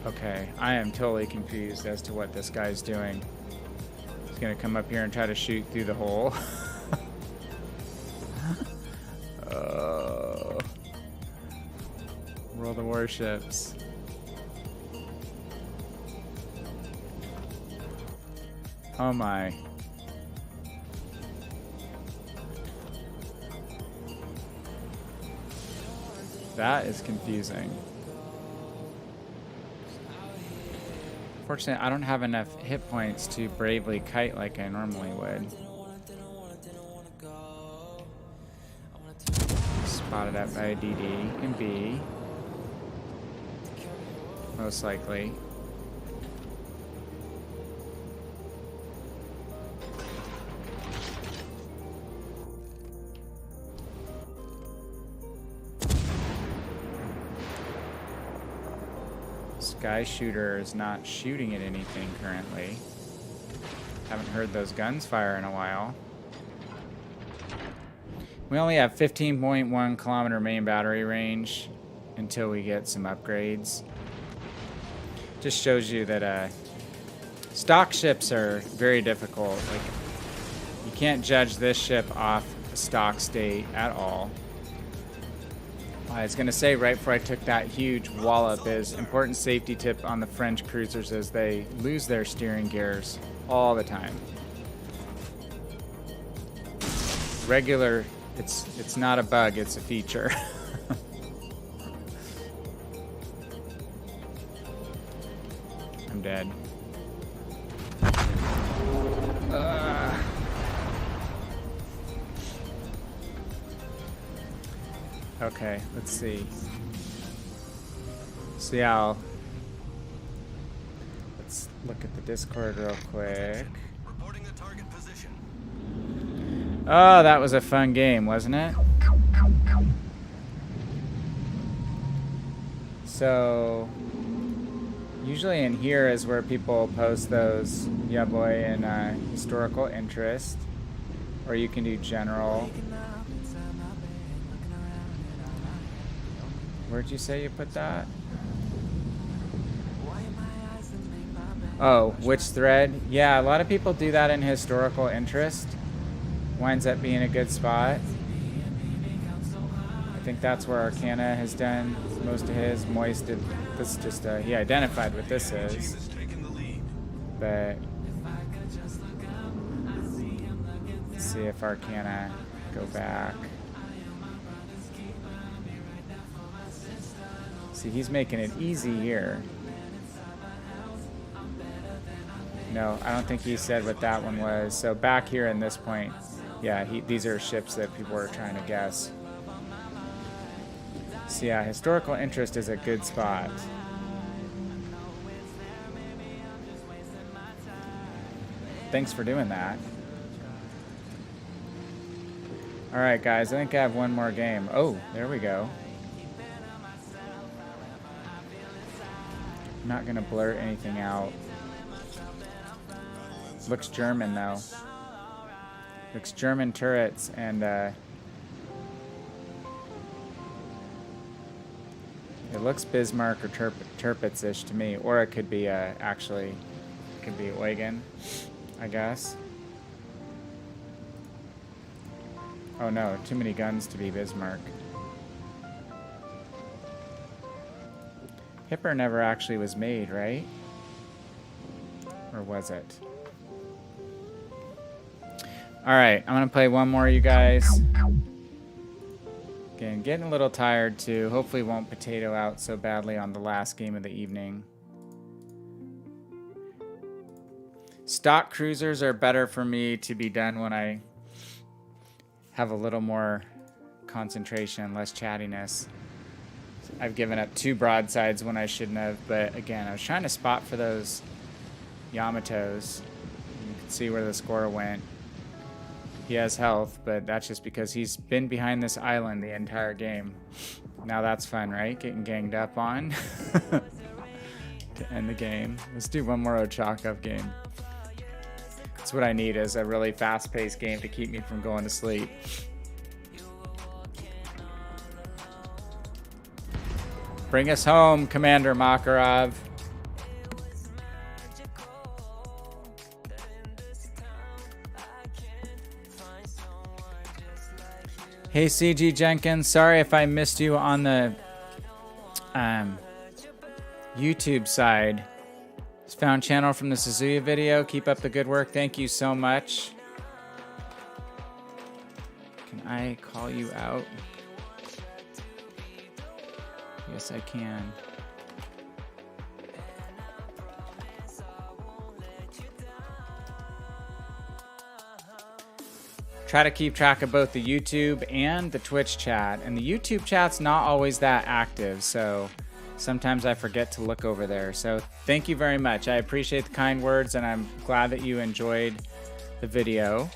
Okay, I am totally confused as to what this guy's doing. He's going to come up here and try to shoot through the hole. World of Warships. Oh my. That is confusing. Fortunately, I don't have enough hit points to bravely kite like I normally would. Spotted up by a DD and B. Most likely. Sky Shooter is not shooting at anything currently. Haven't heard those guns fire in a while. We only have 15.1 kilometer main battery range until we get some upgrades. Just shows you that stock ships are very difficult. Like, you can't judge this ship off a stock state at all. I was going to say right before I took that huge wallop is important safety tip on the French cruisers is they lose their steering gears all the time. Regular, it's not a bug, it's a feature. I'm dead. Okay, let's see. So yeah, let's look at the Discord real quick. Reporting the target position. Oh, that was a fun game, wasn't it? So usually in here is where people post those yeah boy and historical interest, or you can do general. Where'd you say you put that? Oh, which thread? Yeah, a lot of people do that in historical interest. Winds up being a good spot. I think that's where Arcana has done most of his. Moist did this just, he identified what this is. But let's see if Arcana go back. See, he's making it easy here. No, I don't think he said what that one was. So back here in this point, yeah, these are ships that people were trying to guess. So yeah, historical interest is a good spot. Thanks for doing that. All right, guys, I think I have one more game. Oh, there we go. I'm not gonna blur anything out. Looks German though. Looks German turrets and it looks Bismarck or Tirpitz-ish to me, or it could be actually it could be Eugen, I guess. Oh no, too many guns to be Bismarck. Hipper never actually was made, right? Or was it? Alright, I'm gonna play one more, you guys. Again, getting a little tired too. Hopefully won't potato out so badly on the last game of the evening. Stock cruisers are better for me to be done when I have a little more concentration, less chattiness. I've given up 2 broadsides when I shouldn't have, but again, I was trying to spot for those Yamatos. You can see where the score went. He has health, but that's just because he's been behind this island the entire game. Now that's fun, right? Getting ganged up on to end the game. Let's do one more Ochakov game. That's what I need, is a really fast-paced game to keep me from going to sleep. Bring us home, Commander Makarov. Hey, CG Jenkins. Sorry if I missed you on the YouTube side. Just found channel from the Suzuya video. Keep up the good work. Thank you so much. Can I call you out? Yes, I can. Try to keep track of both the YouTube and the Twitch chat. And the YouTube chat's not always that active, so sometimes I forget to look over there. So thank you very much. I appreciate the kind words, and I'm glad that you enjoyed the video.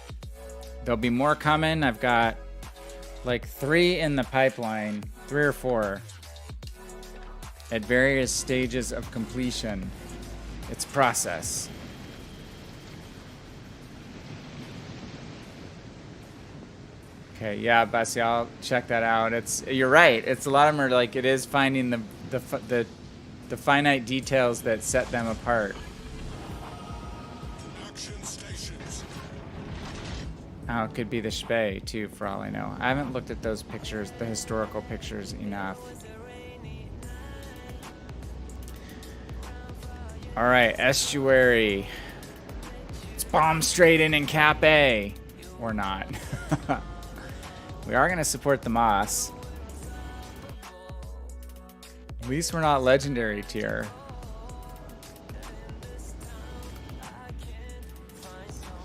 There'll be more coming. I've got like 3 in the pipeline, 3 or 4 at various stages of completion. It's a process. Okay, yeah, Bessie, I'll check that out. You're right. It's a lot of them are like, it is finding the finite details that set them apart. Oh, it could be the Spey too, for all I know. I haven't looked at those pictures, the historical pictures, enough. All right, estuary. Let's bomb straight in Cap A, or not. We are going to support the Moss. At least we're not legendary tier.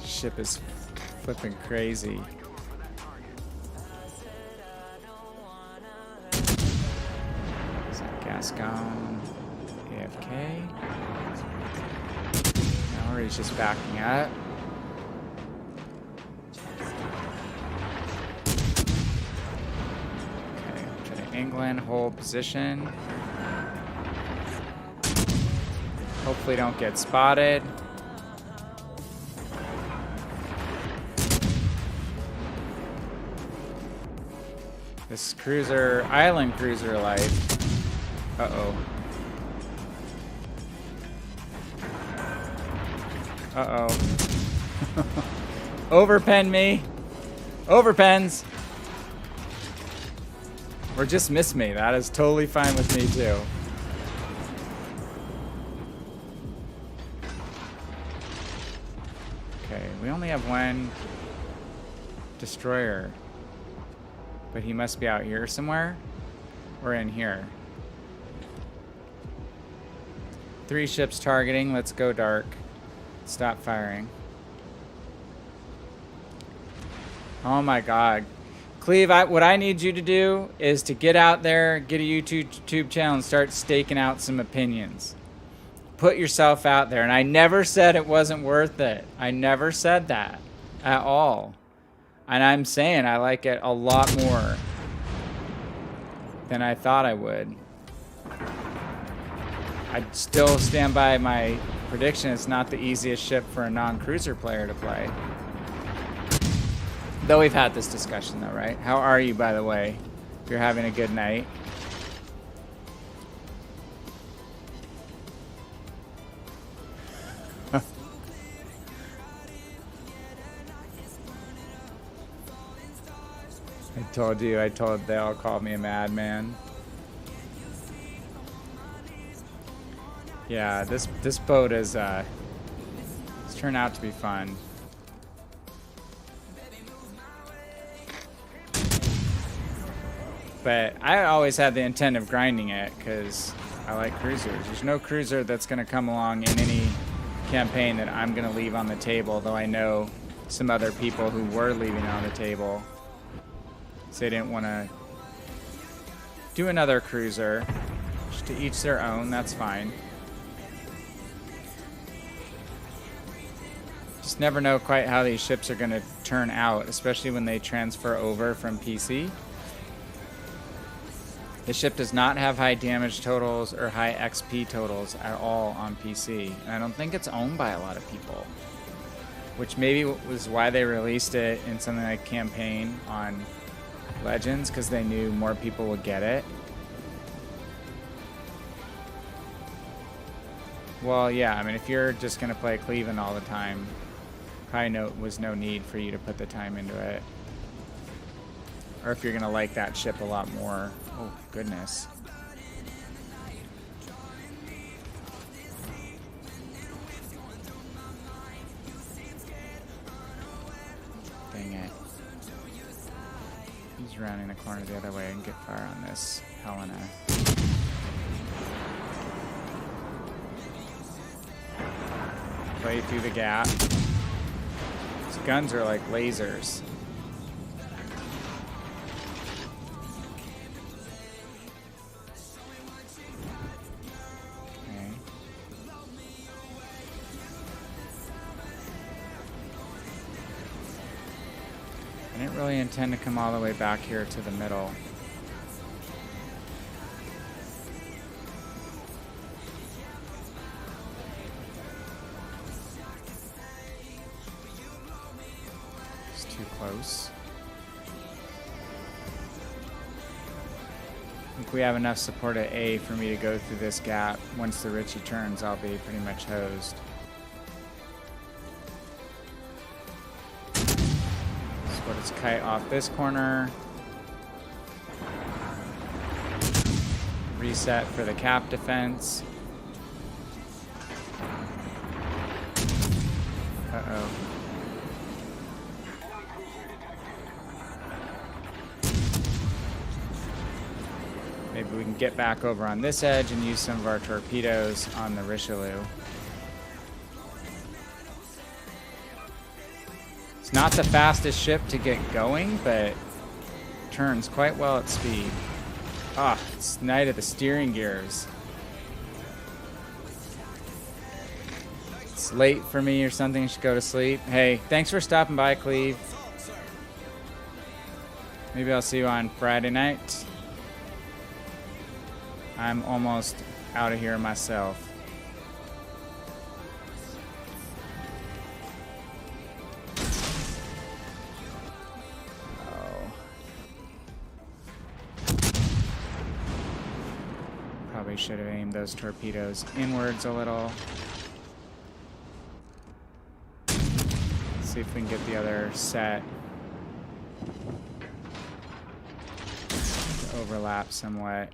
Ship is flipping crazy. Is that Gascon? AFK? Now he's just backing up. England, hold position. Hopefully don't get spotted. This cruiser, island cruiser life. Uh-oh. Uh-oh. Overpen me. Overpens. Or just miss me. That is totally fine with me too. Okay, we only have 1 destroyer. But he must be out here somewhere. Or in here. 3 ships targeting. Let's go dark. Stop firing. Oh my god. Cleve, what I need you to do is to get out there, get a YouTube channel, and start staking out some opinions. Put yourself out there. And I never said it wasn't worth it. I never said that at all. And I'm saying I like it a lot more than I thought I would. I still stand by my prediction. It's not the easiest ship for a non-cruiser player to play. Though we've had this discussion though, right? How are you, by the way? If you're having a good night. They all called me a madman. Yeah, this boat is it's turned out to be fun. But I always had the intent of grinding it because I like cruisers. There's no cruiser that's going to come along in any campaign that I'm going to leave on the table, though I know some other people who were leaving it on the table. So they didn't want to do another cruiser. Just to each their own, that's fine. Just never know quite how these ships are going to turn out, especially when they transfer over from PC. The ship does not have high damage totals or high XP totals at all on PC. And I don't think it's owned by a lot of people. Which maybe was why they released it in something like Campaign on Legends, because they knew more people would get it. Well, yeah, I mean, if you're just going to play Cleveland all the time, probably was no need for you to put the time into it. Or if you're going to like that ship a lot more. Oh, goodness. Dang it. He's rounding the corner the other way and get fire on this Helena. Play through the gap. These guns are like lasers. Okay. I didn't really intend to come all the way back here to the middle. Close. I think we have enough support at A for me to go through this gap. Once the Richie turns, I'll be pretty much hosed. So let's kite off this corner. Reset for the cap defense. Uh-oh. Maybe we can get back over on this edge and use some of our torpedoes on the Richelieu. It's not the fastest ship to get going, but turns quite well at speed. Ah, it's night of the steering gears. It's late for me or something. I should go to sleep. Hey, thanks for stopping by, Cleve. Maybe I'll see you on Friday night. I'm almost out of here myself. Oh. Probably should have aimed those torpedoes inwards a little. Let's see if we can get the other set to overlap somewhat.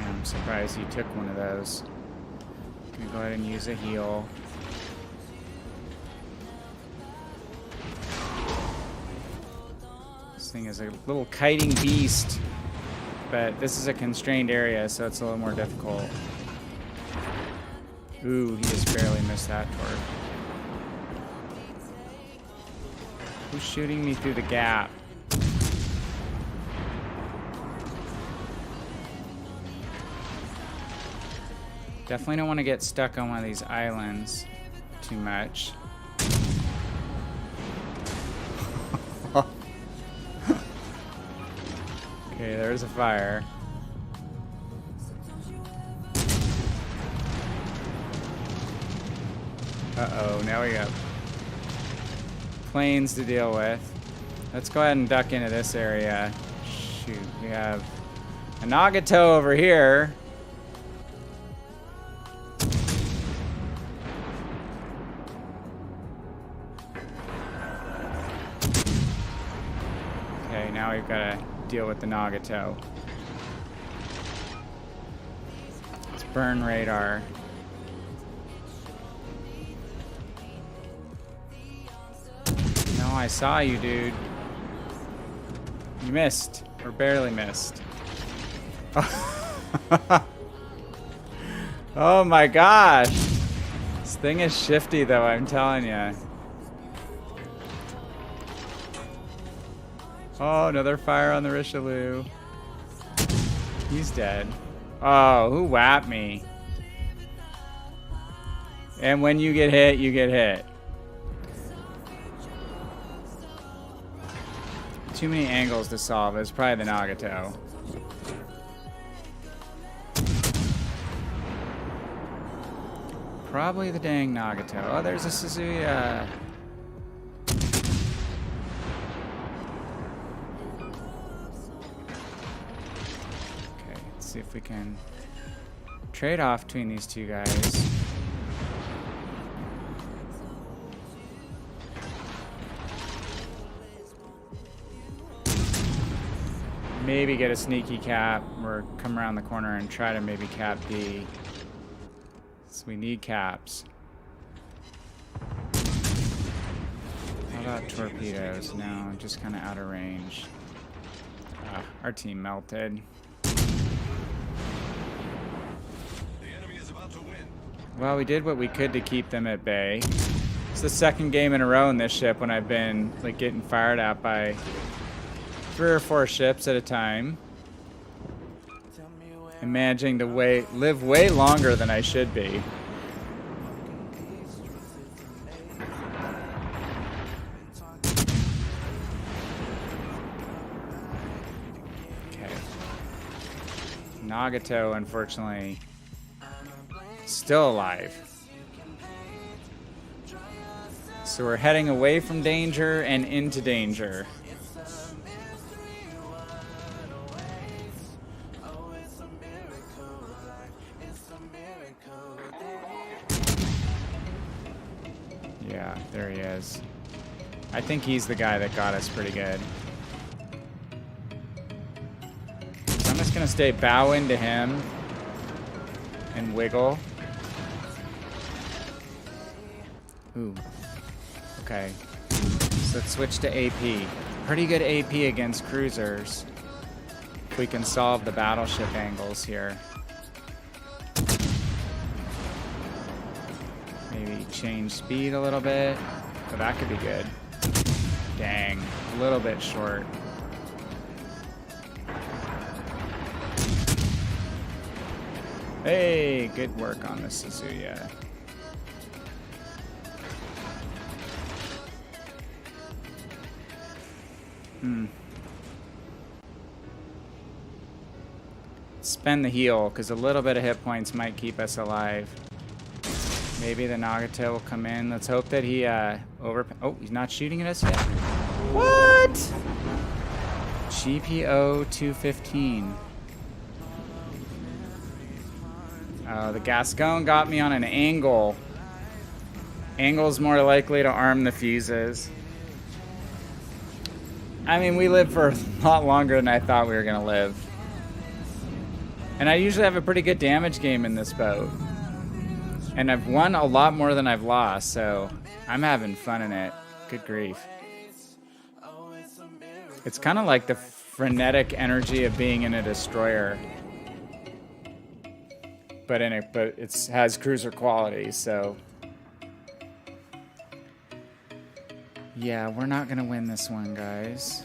I'm surprised he took one of those. Gonna go ahead and use a heal. This thing is a little kiting beast, but this is a constrained area, so it's a little more difficult. Ooh, he just barely missed that torque. Who's shooting me through the gap? Definitely don't want to get stuck on one of these islands too much. Okay, there's a fire. Uh-oh, now we got planes to deal with. Let's go ahead and duck into this area. Shoot, we have a Nagato over here. Okay, now we've got to deal with the Nagato. Let's burn radar. No, I saw you, dude. You missed, or barely missed. Oh my gosh. This thing is shifty though, I'm telling you. Oh, another fire on the Richelieu. He's dead. Oh, who whapped me? And when you get hit, you get hit. Too many angles to solve. It's probably the Nagato. Probably the dang Nagato. Oh, there's a Suzuya. Okay, let's see if we can trade off between these two guys. Maybe get a sneaky cap or come around the corner and try to maybe cap D. So we need caps. How about torpedoes? No, just kind of out of range. Our team melted. The enemy is about to win. Well, we did what we could to keep them at bay. It's the second game in a row in this ship when I've been like getting fired at by 3 or 4 ships at a time. And managing to live way longer than I should be. Okay. Nagato, unfortunately, still alive. So we're heading away from danger and into danger. Yeah, there he is. I think he's the guy that got us pretty good. So I'm just gonna stay bow into him and wiggle. Ooh. Okay. So let's switch to AP. Pretty good AP against cruisers. If we can solve the battleship angles here. Maybe change speed a little bit. But that could be good. Dang. A little bit short. Hey, good work on the Suzuya. Spend the heal, because a little bit of hit points might keep us alive. Maybe the Nagato will come in. Let's hope that he Oh, he's not shooting at us yet. What? GPO 215. Oh, the Gascon got me on an angle. Angle's more likely to arm the fuses. I mean, we lived for a lot longer than I thought we were going to live. And I usually have a pretty good damage game in this boat. And I've won a lot more than I've lost, so I'm having fun in it. Good grief. It's kind of like the frenetic energy of being in a destroyer. But it has cruiser quality, so... Yeah, we're not going to win this one, guys.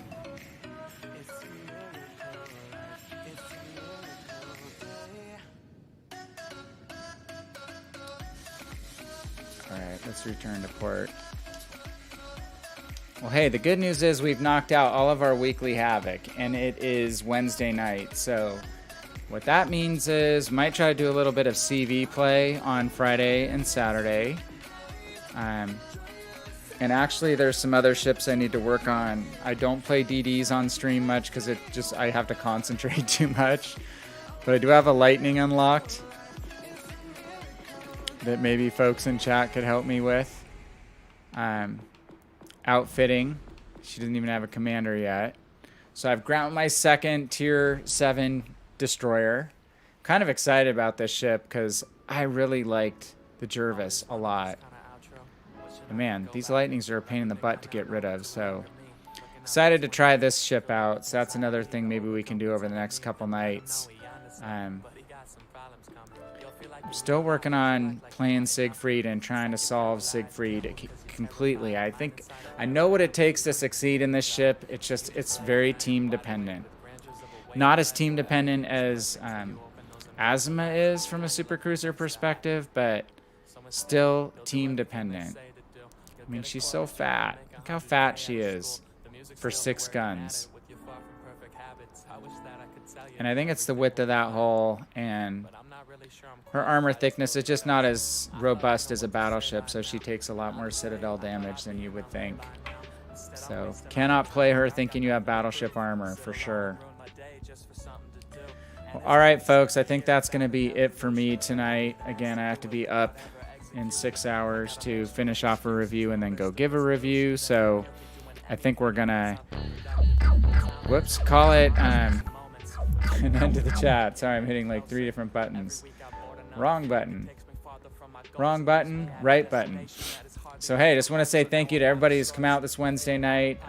Alright, let's return to port. Well, hey, the good news is we've knocked out all of our weekly Havoc, and it is Wednesday night, so what that means is might try to do a little bit of CV play on Friday and Saturday. And actually, there's some other ships I need to work on. I don't play DDs on stream much because I have to concentrate too much. But I do have a Lightning unlocked that maybe folks in chat could help me with. Outfitting. She doesn't even have a commander yet. So I've grabbed my second tier 7 destroyer. Kind of excited about this ship because I really liked the Jervis a lot. But man, these Lightnings are a pain in the butt to get rid of, so excited to try this ship out. So that's another thing maybe we can do over the next couple nights. I'm still working on playing Siegfried and trying to solve Siegfried completely. I think I know what it takes to succeed in this ship. It's very team dependent. Not as team dependent as Azuma is from a supercruiser perspective, but still team dependent. I mean, she's so fat. Look how fat she is for 6 guns. And I think it's the width of that hull, and her armor thickness is just not as robust as a battleship, so she takes a lot more Citadel damage than you would think. So, cannot play her thinking you have battleship armor, for sure. Well, alright, folks, I think that's going to be it for me tonight. Again, I have to be up in 6 hours to finish off a review and then go give a review. So I think we're gonna call it an end to the chat. Sorry, I'm hitting like 3 different buttons. Wrong button, right button. So, hey, just want to say thank you to everybody who's come out this Wednesday night.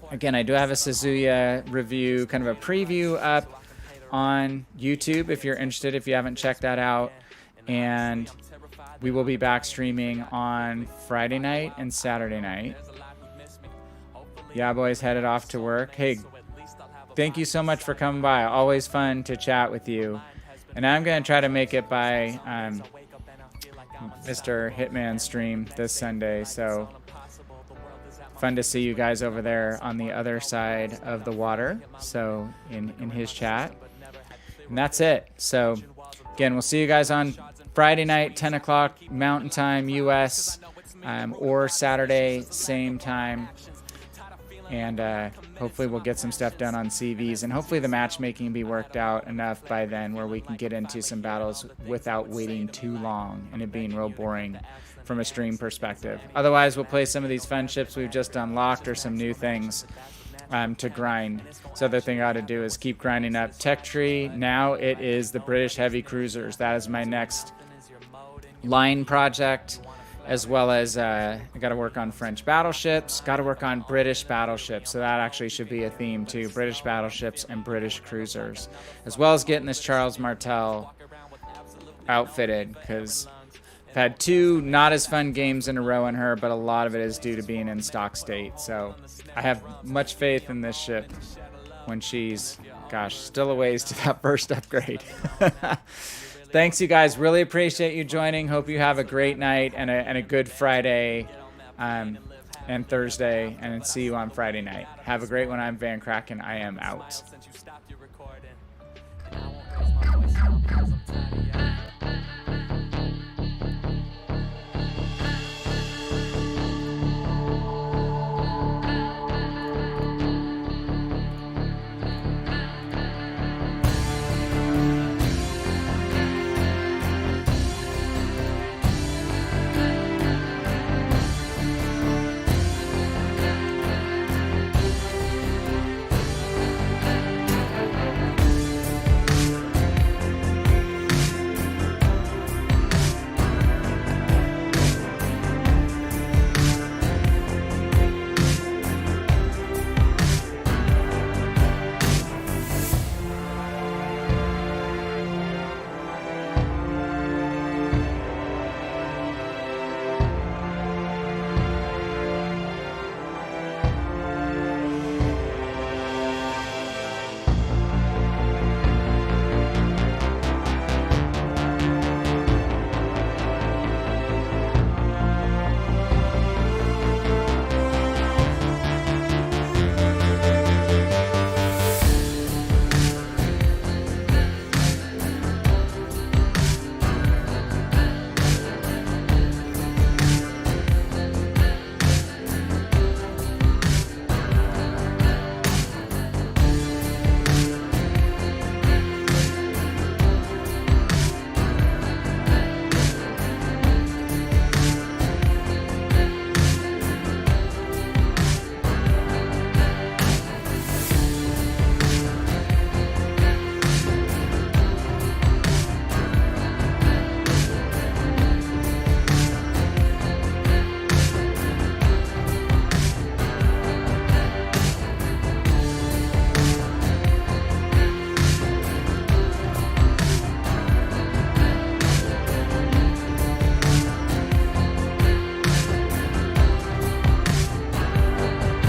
Again, I do have a Suzuya review, kind of a preview up on YouTube if you're interested, if you haven't checked that out. And we will be back streaming on Friday night and Saturday night. Yeah, boys, headed off to work. Hey, thank you so much for coming by. Always fun to chat with you. And I'm going to try to make it by Mr. Hitman stream this Sunday. So fun to see you guys over there on the other side of the water. So in his chat. And that's it. So again, we'll see you guys on Friday night, 10 o'clock Mountain Time, US, or Saturday, same time. And hopefully we'll get some stuff done on CVs. And hopefully the matchmaking will be worked out enough by then where we can get into some battles without waiting too long and it being real boring from a stream perspective. Otherwise, we'll play some of these fun ships we've just unlocked or some new things to grind. So the other thing I ought to do is keep grinding up Tech Tree. Now it is the British heavy cruisers. That is my next line project, as well as I got to work on French battleships, got to work on British battleships. So that actually should be a theme too, British battleships and British cruisers, as well as getting this Charles Martel outfitted, because I've had 2 not as fun games in a row in her, but a lot of it is due to being in stock state. So I have much faith in this ship when she's, gosh, still a ways to that first upgrade. Thanks, you guys. Really appreciate you joining. Hope you have a great night and a good Friday and Thursday, and see you on Friday night. Have a great one. I'm VannKraken. I am out.